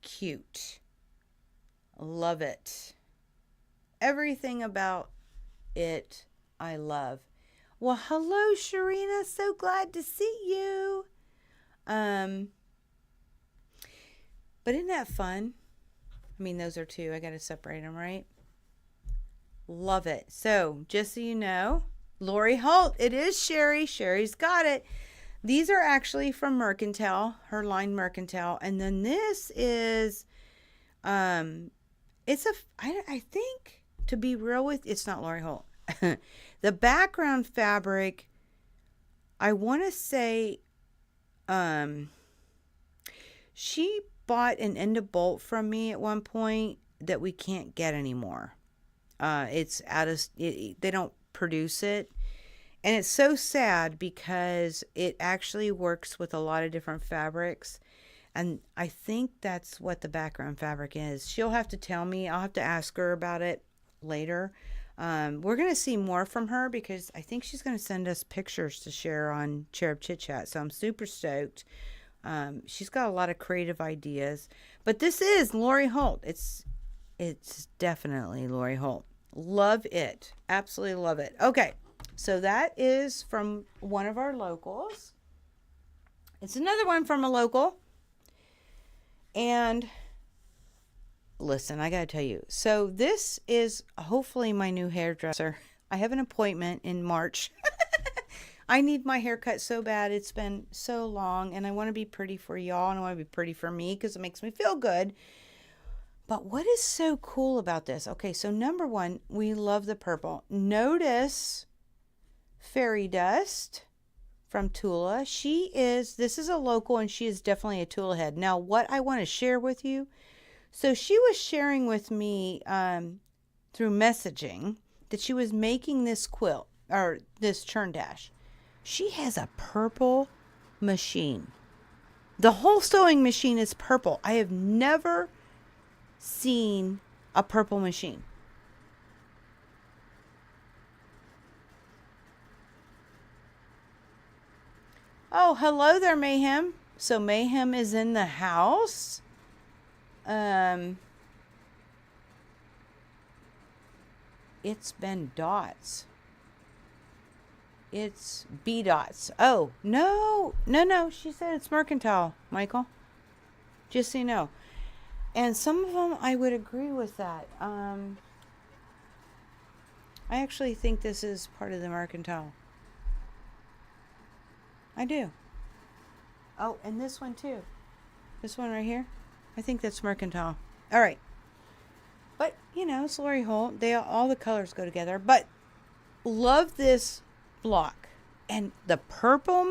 cute? Love it. Everything about it I love. Well, hello, Sharina. So glad to see you. But isn't that fun? I mean, those are two. I got to separate them, right? Love it. So, just so you know, Lori Holt, it is Sherry. Sherry's got it. These are actually from Mercantile, her line Mercantile. And then this is, it's I think, to be real with, it's not Lori Holt. The background fabric, I want to say, she bought an end of bolt from me at one point that we can't get anymore. It's out of, they don't produce it. And it's so sad because it actually works with a lot of different fabrics. And I think that's what the background fabric is. She'll have to tell me. I'll have to ask her about it later. We're going to see more from her because I think she's going to send us pictures to share on Cherub Chit Chat. So I'm super stoked. She's got a lot of creative ideas. But this is Lori Holt. It's definitely Lori Holt. Love it. Absolutely love it. Okay. So that is from one of our locals. It's another one from a local. And listen, I got to tell you. So this is hopefully my new hairdresser. I have an appointment in March. I need my hair cut so bad. It's been so long. And I want to be pretty for y'all. And I want to be pretty for me because it makes me feel good. But what is so cool about this? Okay, so number one, we love the purple. Notice Fairy Dust from Tula. This is a local and she is definitely a Tula head. Now, what I want to share with you. So she was sharing with me through messaging that she was making this quilt or this churn dash. She has a purple machine. The whole sewing machine is purple. I have never seen a purple machine. Oh, hello there, Mayhem. So Mayhem is in the house. It's been dots. It's B dots. Oh, no. She said it's Mercantile, Michael. Just so you know. And some of them, I would agree with that. I actually think this is part of the Mercantile. I do. Oh, and this one too. This one right here. I think that's Mercantile. All right. But, it's Lori Holt. All the colors go together. But love this block. And the purple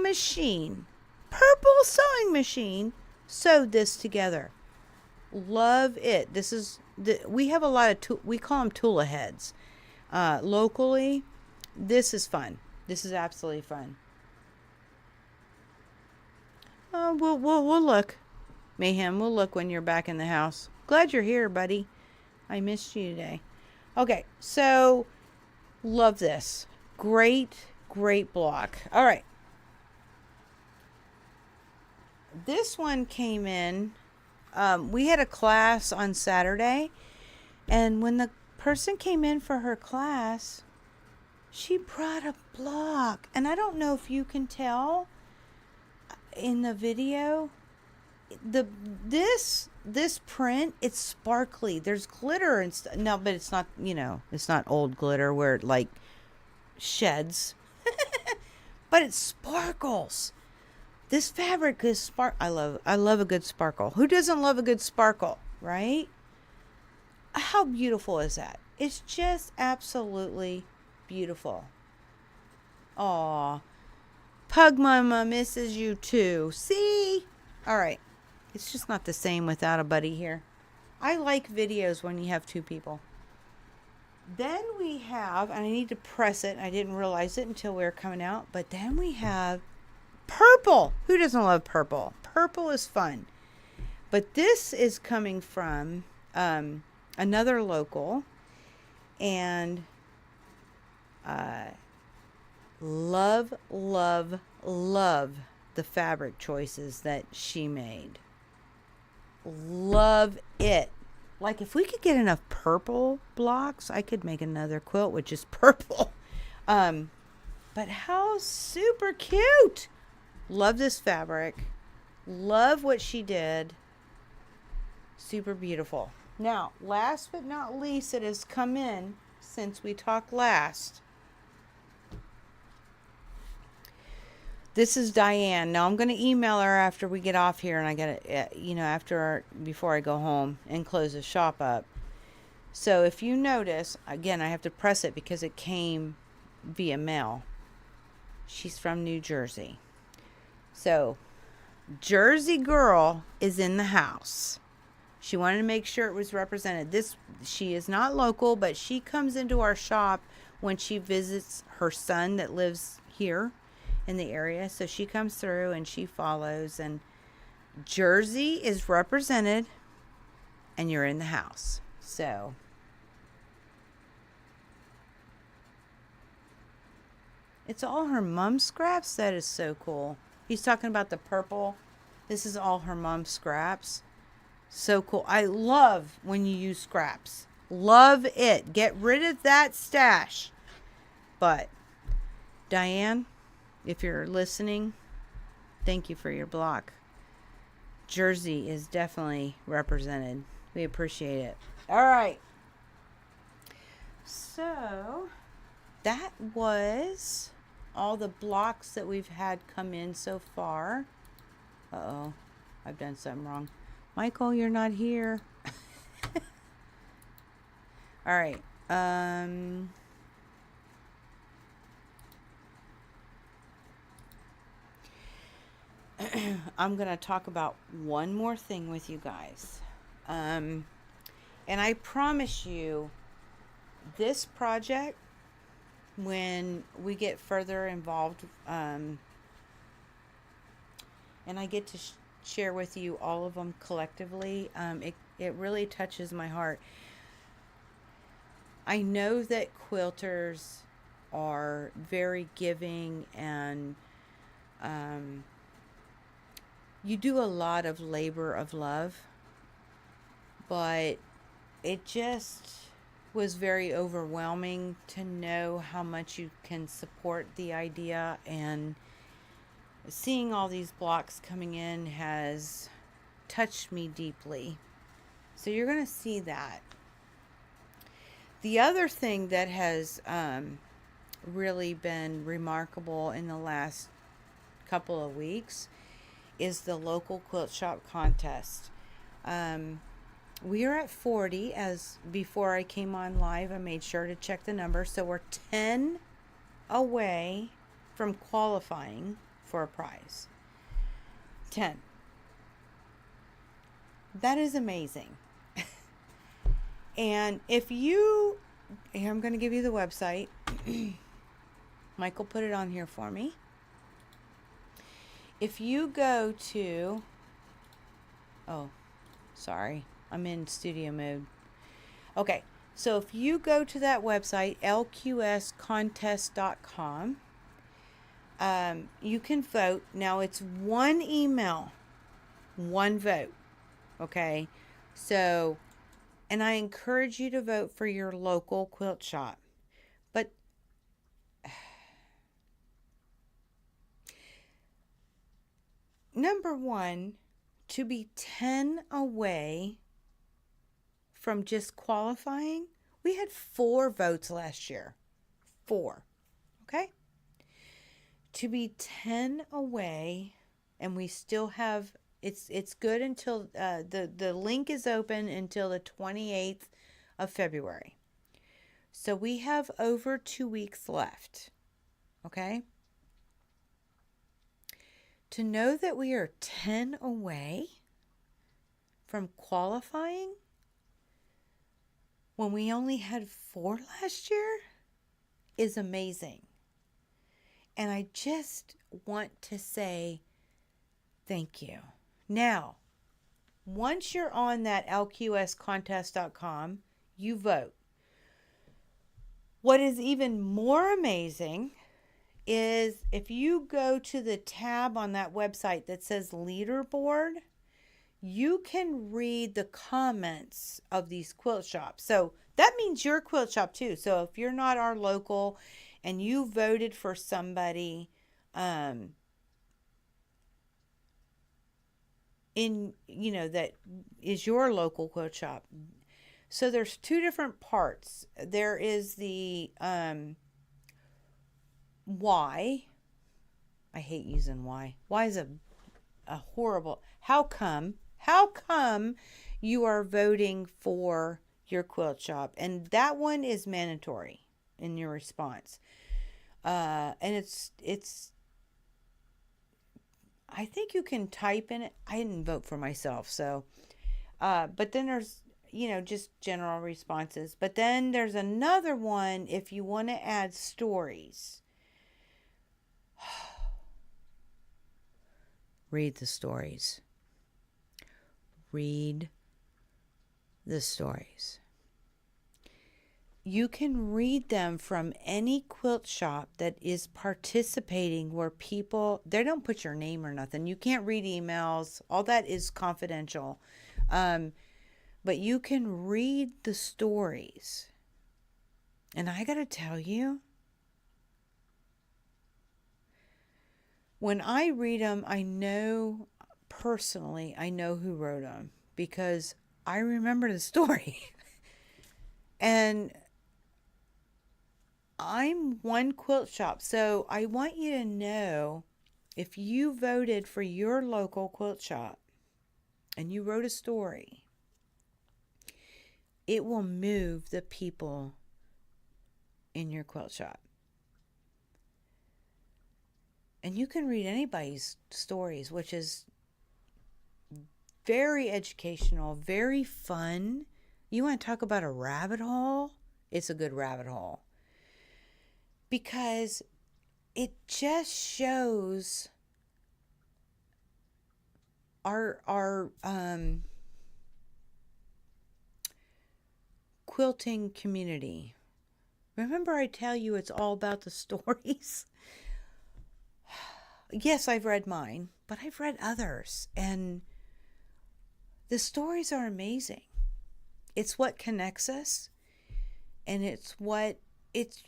sewing machine, sewed this together. Love it. We have a lot of, we call them Tula heads. Locally, this is fun. This is absolutely fun. We'll look. Mayhem, we'll look when you're back in the house. Glad you're here, buddy. I missed you today. Okay, so love this. Great block. All right. This one came in. We had a class on Saturday, and when the person came in for her class, she brought a block. And I don't know if you can tell in the video, this print, it's sparkly. There's glitter and stuff. No, but it's not, it's not old glitter where it like sheds. But it sparkles. This fabric is I love a good sparkle. Who doesn't love a good sparkle, right? How beautiful is that? It's just absolutely beautiful. Aw. Pug Mama misses you too. See? All right. It's just not the same without a buddy here. I like videos when you have two people. Then we have, and I need to press it. I didn't realize it until we were coming out. But then we have purple. Who doesn't love purple? Purple is fun. But this is coming from another local. And love, love, love the fabric choices that she made. Love it. Like, if we could get enough purple blocks, I could make another quilt with just purple. But how super cute. Love this fabric. Love what she did. Super beautiful. Now, last but not least, it has come in since we talked last. This is Diane. Now I'm going to email her after we get off here, and I got to, before I go home and close the shop up. So if you notice, again, I have to press it because it came via mail. She's from New Jersey. So, Jersey girl is in the house. She wanted to make sure it was represented. She is not local, but she comes into our shop when she visits her son that lives here in the area. So she comes through and she follows, and Jersey is represented, and you're in the house. So it's all her mom's scraps. That is so cool. He's talking about the purple. This is all her mom's scraps. So cool. I love when you use scraps. Love it. Get rid of that stash. But Diane, if you're listening, thank you for your block. Jersey is definitely represented. We appreciate it. All right. So that was all the blocks that we've had come in so far. Uh-oh. I've done something wrong. Michael, you're not here. All right. I'm going to talk about one more thing with you guys. And I promise you, this project, when we get further involved, and I get to share with you all of them collectively, it really touches my heart. I know that quilters are very giving, and you do a lot of labor of love, but it just was very overwhelming to know how much you can support the idea, and seeing all these blocks coming in has touched me deeply. So you're going to see that. The other thing that has really been remarkable in the last couple of weeks is the local quilt shop contest. We are at 40. As before I came on live, I made sure to check the number. So we're 10 away from qualifying for a prize. 10. That is amazing. And if you, here, I'm going to give you the website. Michael put it on here for me. If you go to, oh, sorry, I'm in studio mode. Okay, so if you go to that website, lqscontest.com, you can vote. Now it's one email, one vote. Okay, so, and I encourage you to vote for your local quilt shop. But number one, to be 10 away from just qualifying, we had 4 votes last year. 4. Okay? To be 10 away, and we still have, it's good until, the link is open until the 28th of February. So we have over 2 weeks left. Okay? To know that we are 10 away from qualifying when we only had 4 last year is amazing. And I just want to say thank you. Now, once you're on that lqscontest.com, you vote. What is even more amazing is if you go to the tab on that website that says leaderboard, you can read the comments of these quilt shops. So that means your quilt shop too. So if you're not our local and you voted for somebody that is your local quilt shop. So there's two different parts. There is the why. I hate using why. Why is a horrible. How come? How come you are voting for your quilt shop? And that one is mandatory in your response. And it's I think you can type in it. I didn't vote for myself, so but then there's just general responses. But then there's another one if you want to add stories. Read the stories. Read the stories. You can read them from any quilt shop that is participating where they don't put your name or nothing. You can't read emails. All that is confidential. But you can read the stories. And I got to tell you, when I read them, I know who wrote them because I remember the story. And I'm one quilt shop. So I want you to know, if you voted for your local quilt shop and you wrote a story, it will move the people in your quilt shop. And you can read anybody's stories, which is very educational, very fun. You want to talk about a rabbit hole? It's a good rabbit hole. Because it just shows our quilting community. Remember I tell you it's all about the stories? Yes, I've read mine, but I've read others, and the stories are amazing. It's what connects us, and it's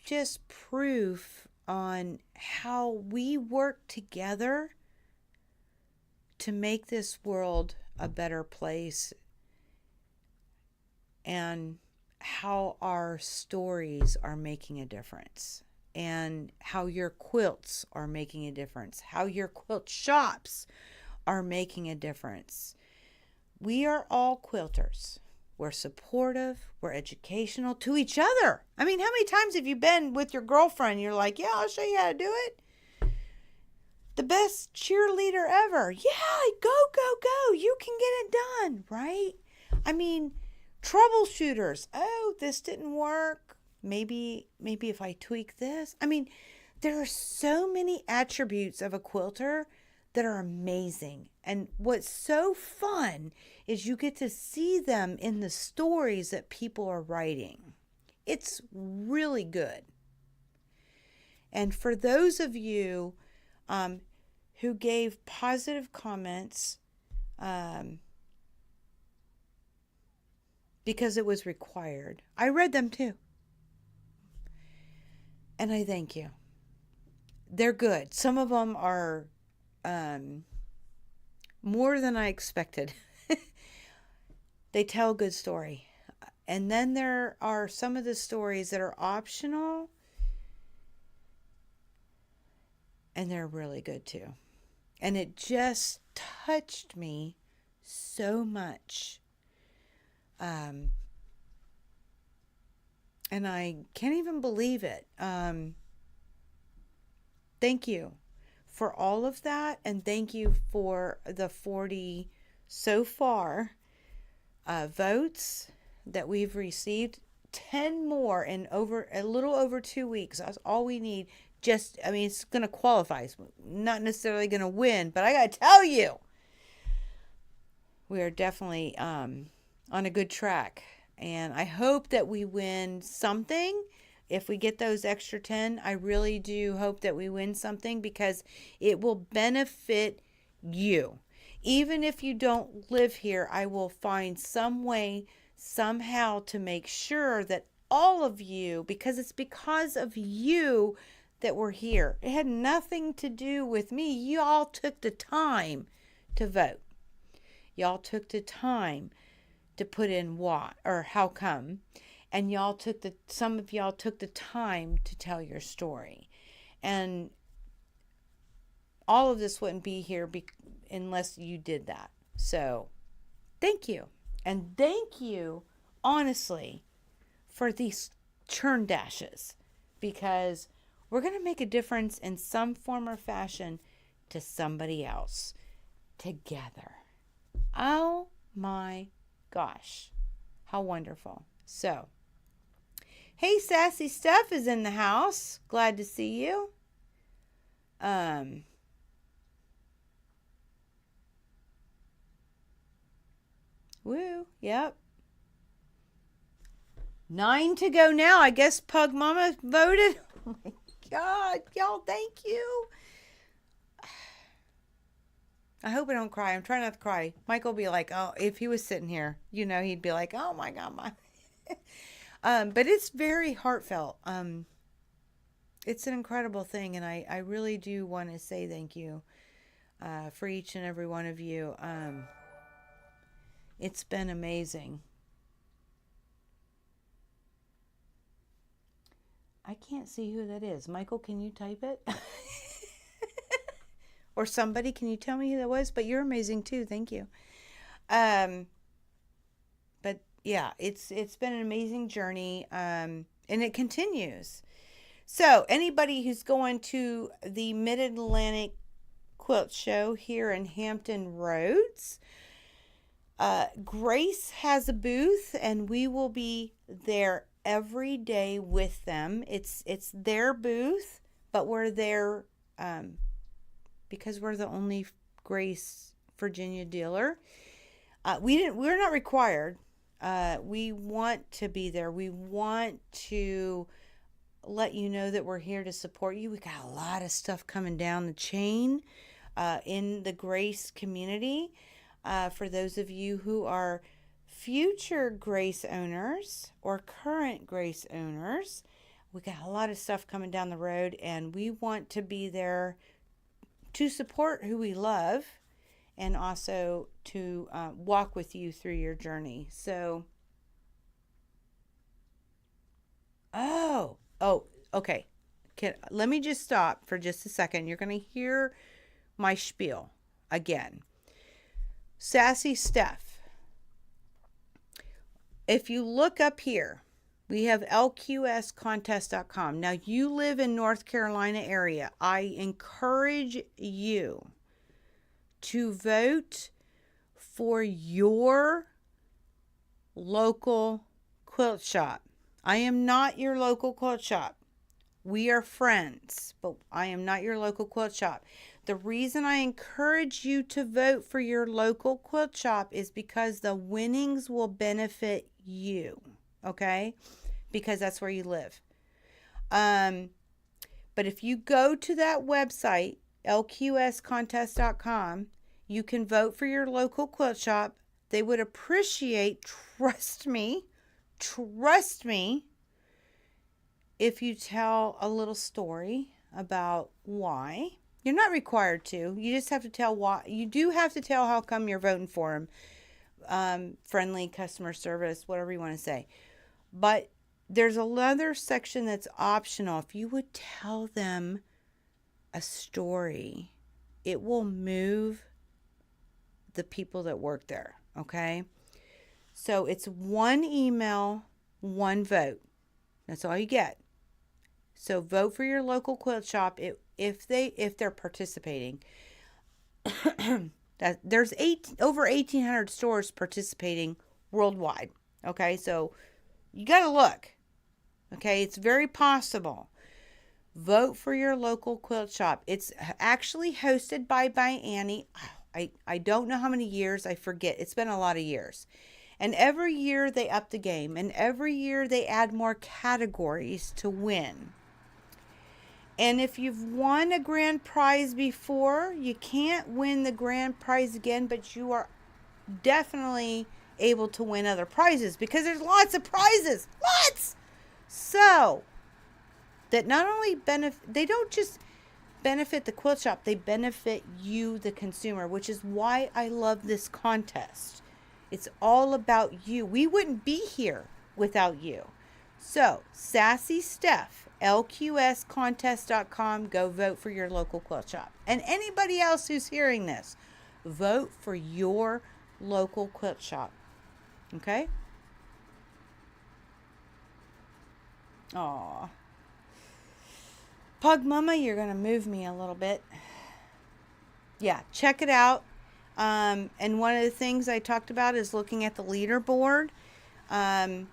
just proof on how we work together to make this world a better place, and how our stories are making a difference, and how your quilts are making a difference, how your quilt shops are making a difference. We are all quilters. We're supportive. We're educational to each other. I mean, how many times have you been with your girlfriend? You're like, yeah, I'll show you how to do it. The best cheerleader ever. Yeah, go, go, go. You can get it done, right? I mean, troubleshooters. Oh, this didn't work. Maybe if I tweak this. I mean, there are so many attributes of a quilter that are amazing. And what's so fun is you get to see them in the stories that people are writing. It's really good. And for those of you who gave positive comments because it was required, I read them too. And I thank you. They're good. Some of them are more than I expected. They tell a good story. And then there are some of the stories that are optional, and they're really good too. And it just touched me so much. And I can't even believe it. Thank you for all of that, and thank you for the 40 so far votes that we've received. 10 more in a little over 2 weeks. That's all we need. It's going to qualify. It's not necessarily going to win, but I got to tell you, we are definitely on a good track. And I hope that we win something. If we get those extra 10, I really do hope that we win something because it will benefit you. Even if you don't live here, I will find some way, somehow, to make sure that all of you, because it's because of you that we're here. It had nothing to do with me. Y'all took the time to vote. Y'all took the time to put in why or how come. And some of y'all took the time to tell your story. And all of this wouldn't be here unless you did that. So thank you. And thank you, honestly, for these churn dashes, because we're going to make a difference in some form or fashion to somebody else together. Oh my gosh. How wonderful. So, hey, Sassy Steph is in the house. Glad to see you. Woo, yep. 9 to go now. I guess Pug Mama voted. Oh my God, y'all, thank you. I hope I don't cry. I'm trying not to cry. Michael will be like, oh, if he was sitting here, he'd be like, oh my God, but it's very heartfelt. It's an incredible thing, and I really do want to say thank you for each and every one of you. It's been amazing. I can't see who that is. Michael, can you type it? Or somebody, can you tell me who that was? But you're amazing too. Thank you. But yeah, it's been an amazing journey, and it continues. So anybody who's going to the Mid-Atlantic Quilt Show here in Hampton Roads, Grace has a booth, and we will be there every day with them. It's their booth, but we're there because we're the only Grace Virginia dealer. We're not required. We want to be there. We want to let you know that we're here to support you. We got a lot of stuff coming down the chain in the Grace community. For those of you who are future Grace owners or current Grace owners, we got a lot of stuff coming down the road, and we want to be there to support who we love and also to walk with you through your journey. So, okay. Let me just stop for just a second. You're going to hear my spiel again. Sassy Steph, if you look up here, we have lqscontest.com. Now, you live in North Carolina area. I encourage you to vote for your local quilt shop. I am not your local quilt shop. We are friends, but I am not your local quilt shop. The reason I encourage you to vote for your local quilt shop is because the winnings will benefit you, okay? Because that's where you live. But if you go to that website, lqscontest.com, you can vote for your local quilt shop. They would appreciate, trust me, if you tell a little story about why. You're not required to. You just have to tell why. You do have to tell how come you're voting for them. Friendly customer service, whatever you want to say. But there's another section that's optional. If you would tell them a story, it will move the people that work there. Okay? So it's one email, one vote. That's all you get. So vote for your local quilt shop if they're participating. There's over 1,800 stores participating worldwide. Okay, so you got to look. Okay, it's very possible. Vote for your local quilt shop. It's actually hosted by Annie. I don't know how many years. I forget. It's been a lot of years. And every year they up the game, and every year they add more categories to win. And if you've won a grand prize before, you can't win the grand prize again, but you are definitely able to win other prizes because there's lots of prizes. Lots! So, that not only they don't just benefit the quilt shop, they benefit you, the consumer, which is why I love this contest. It's all about you. We wouldn't be here without you. So, Sassy Steph, lqscontest.com. Go vote for your local quilt shop. And anybody else who's hearing this, vote for your local quilt shop. Okay? Aw. Pug Mama, you're going to move me a little bit. Yeah, check it out. And one of the things I talked about is looking at the leaderboard. And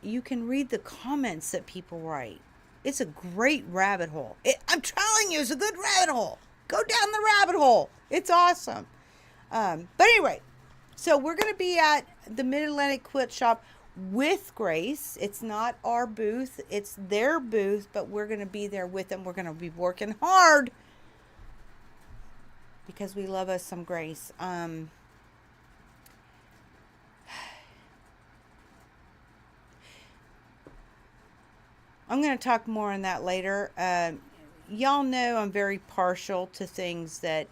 you can read the comments that people write. It's a great rabbit hole. I'm telling you, it's a good rabbit hole. Go down the rabbit hole. It's awesome. But anyway, so we're going to be at the Mid-Atlantic Quilt Shop with Grace. It's not our booth. It's their booth, but we're going to be there with them. We're going to be working hard because we love us some Grace. I'm going to talk more on that later. Y'all know I'm very partial to things that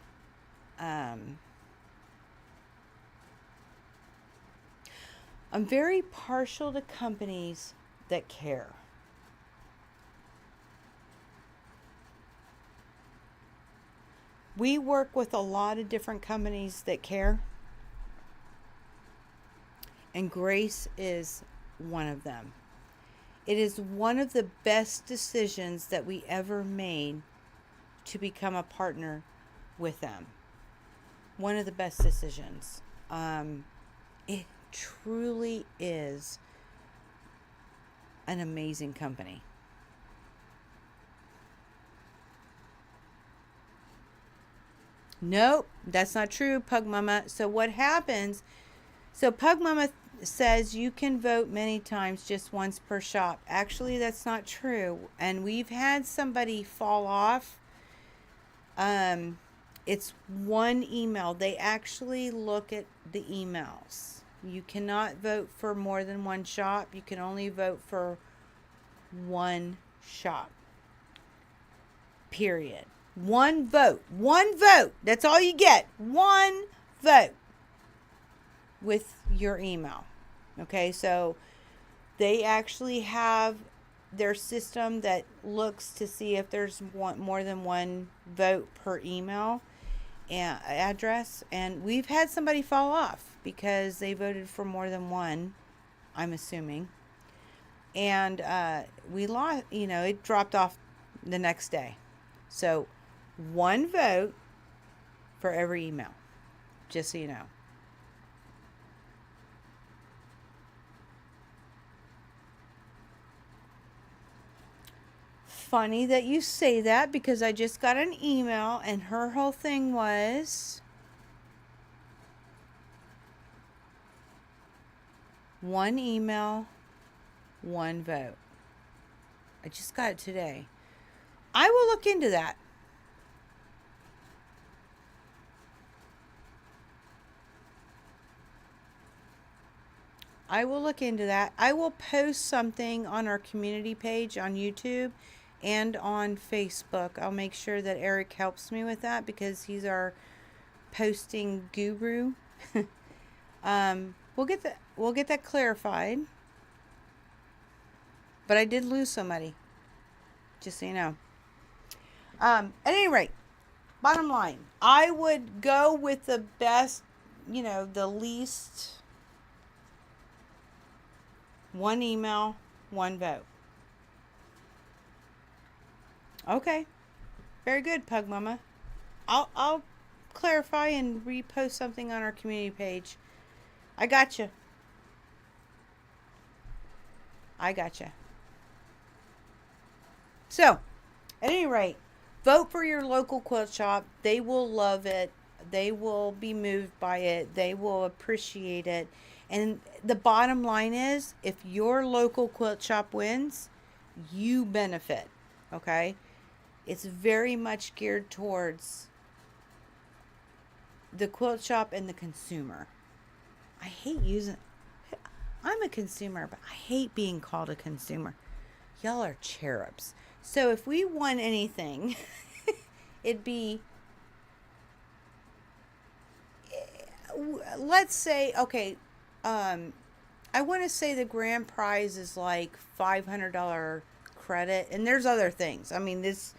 I'm very partial to companies that care. We work with a lot of different companies that care, and Grace is one of them. It is one of the best decisions that we ever made to become a partner with them. One of the best decisions. It truly is an amazing company. Nope, that's not true, Pug Mama. So what happens? So Pug Mama says you can vote many times, just once per shop. Actually, that's not true. And we've had somebody fall off. It's one email. They actually look at the emails. You cannot vote for more than one shop. You can only vote for one shop. Period. One vote. One vote. That's all you get. One vote with your email. Okay, so they actually have their system that looks to see if there's more than one vote per email and address. And we've had somebody fall off because they voted for more than one, I'm assuming. And we lost, it dropped off the next day. So one vote for every email, just so you know. Funny that you say that because I just got an email and her whole thing was one email, one vote. I just got it today. I will look into that. I will look into that. I will post something on our community page on YouTube and on Facebook. I'll make sure that Eric helps me with that because he's our posting guru. We'll get that clarified. But I did lose somebody, just so you know. At any rate, bottom line, I would go with the best, the least. One email, one vote. Okay. Very good, Pug Mama. I'll clarify and repost something on our community page. I gotcha. So, at any rate, vote for your local quilt shop. They will love it. They will be moved by it. They will appreciate it. And the bottom line is, if your local quilt shop wins, you benefit. Okay? It's very much geared towards the quilt shop and the consumer. I hate using, I'm a consumer, but I hate being called a consumer. Y'all are cherubs. So if we won anything, it'd be, let's say, okay, I want to say the grand prize is like $500 credit, and there's other things. I mean, it's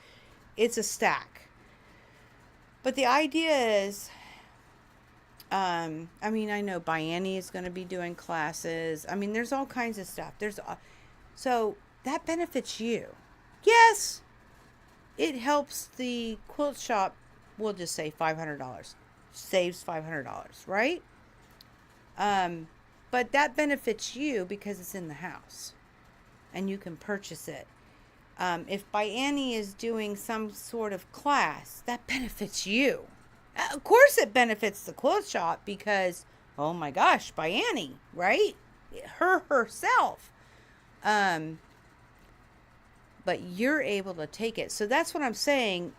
a stack. But the idea is, I mean, I know Bianni is going to be doing classes. I mean, there's all kinds of stuff. So that benefits you. Yes, it helps the quilt shop. We'll just say $500, saves $500, right? But that benefits you because it's in the house and you can purchase it. If Bianni is doing some sort of class, that benefits you. Of course, it benefits the quilt shop because, oh my gosh, Bianni, right? Her herself. But you're able to take it. So that's what I'm saying.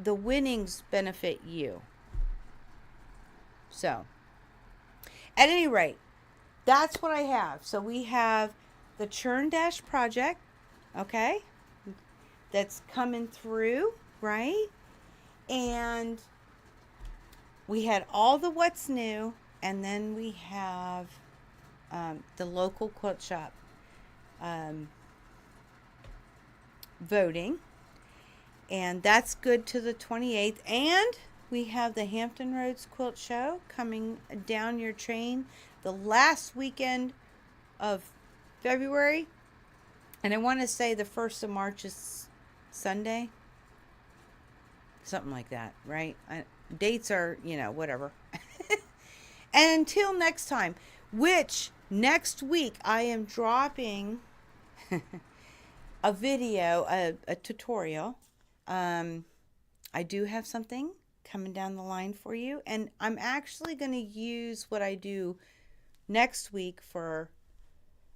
The winnings benefit you. So, at any rate, that's what I have. So we have the Churn Dash project, okay? That's coming through, right? And we had all the what's new, and then we have the local quilt shop voting, and that's good to the 28th. And we have the Hampton Roads Quilt Show coming down your train the last weekend of February, and I want to say the 1st of March is Sunday, something like that, right? Dates are, whatever. And until next time, which next week I am dropping a video, a tutorial. I do have something coming down the line for you, and I'm actually going to use what I do next week for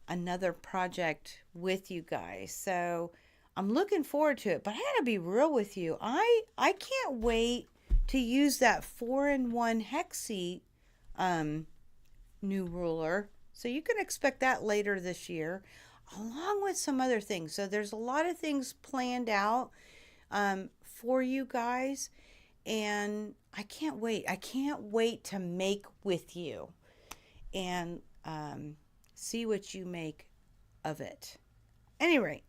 another project with you guys. So I'm looking forward to it, but I gotta be real with you. I can't wait to use that 4-in-1 hexie new ruler. So you can expect that later this year, along with some other things. So there's a lot of things planned out for you guys, and I can't wait. I can't wait to make with you and see what you make of it. Anyway,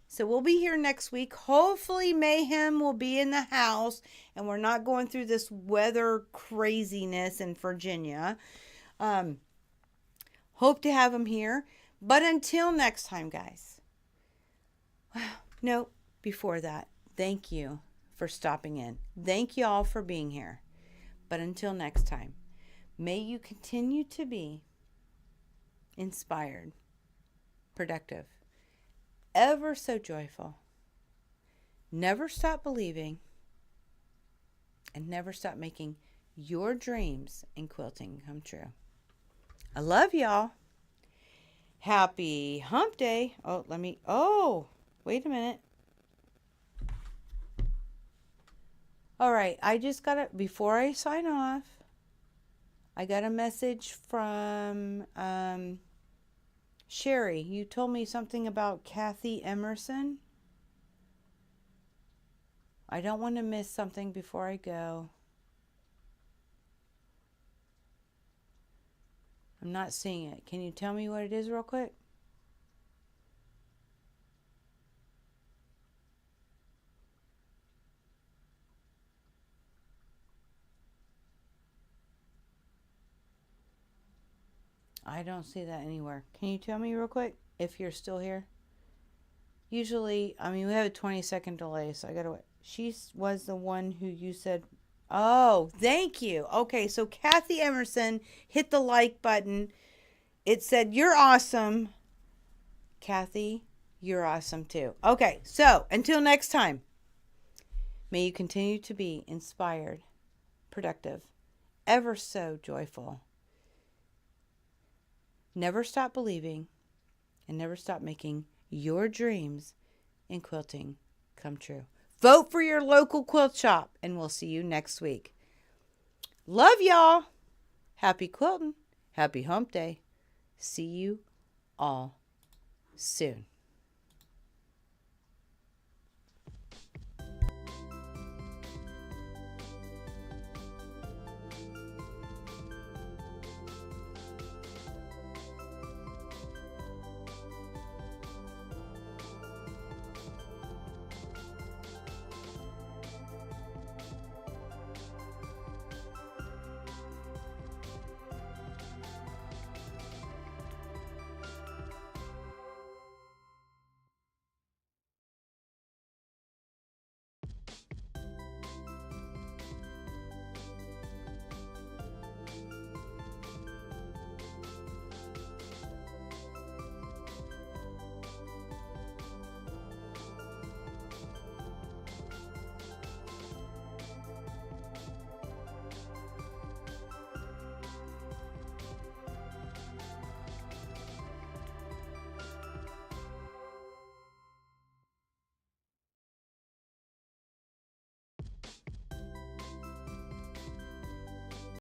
so we'll be here next week. Hopefully Mayhem will be in the house and we're not going through this weather craziness in Virginia. Hope to have him here. But until next time, guys. No, before that, thank you for stopping in. Thank you all for being here. But until next time, may you continue to be inspired, productive, ever so joyful. Never stop believing, and never stop making your dreams in quilting come true. I love y'all. Happy hump day. Wait a minute. All right, I just got it before I sign off. I got a message from Sherry. You told me something about Kathy Emerson. I don't want to miss something before I go. I'm not seeing it. Can you tell me what it is real quick? I don't see that anywhere. Can you tell me real quick if you're still here? Usually, we have a 20-second delay, so I gotta wait. She was the one who you said, oh, thank you. Okay, so Kathy Emerson hit the like button. It said, you're awesome. Kathy, you're awesome too. Okay, so until next time, may you continue to be inspired, productive, ever so joyful. Never stop believing and never stop making your dreams in quilting come true. Vote for your local quilt shop, and we'll see you next week. Love y'all. Happy quilting. Happy hump day. See you all soon.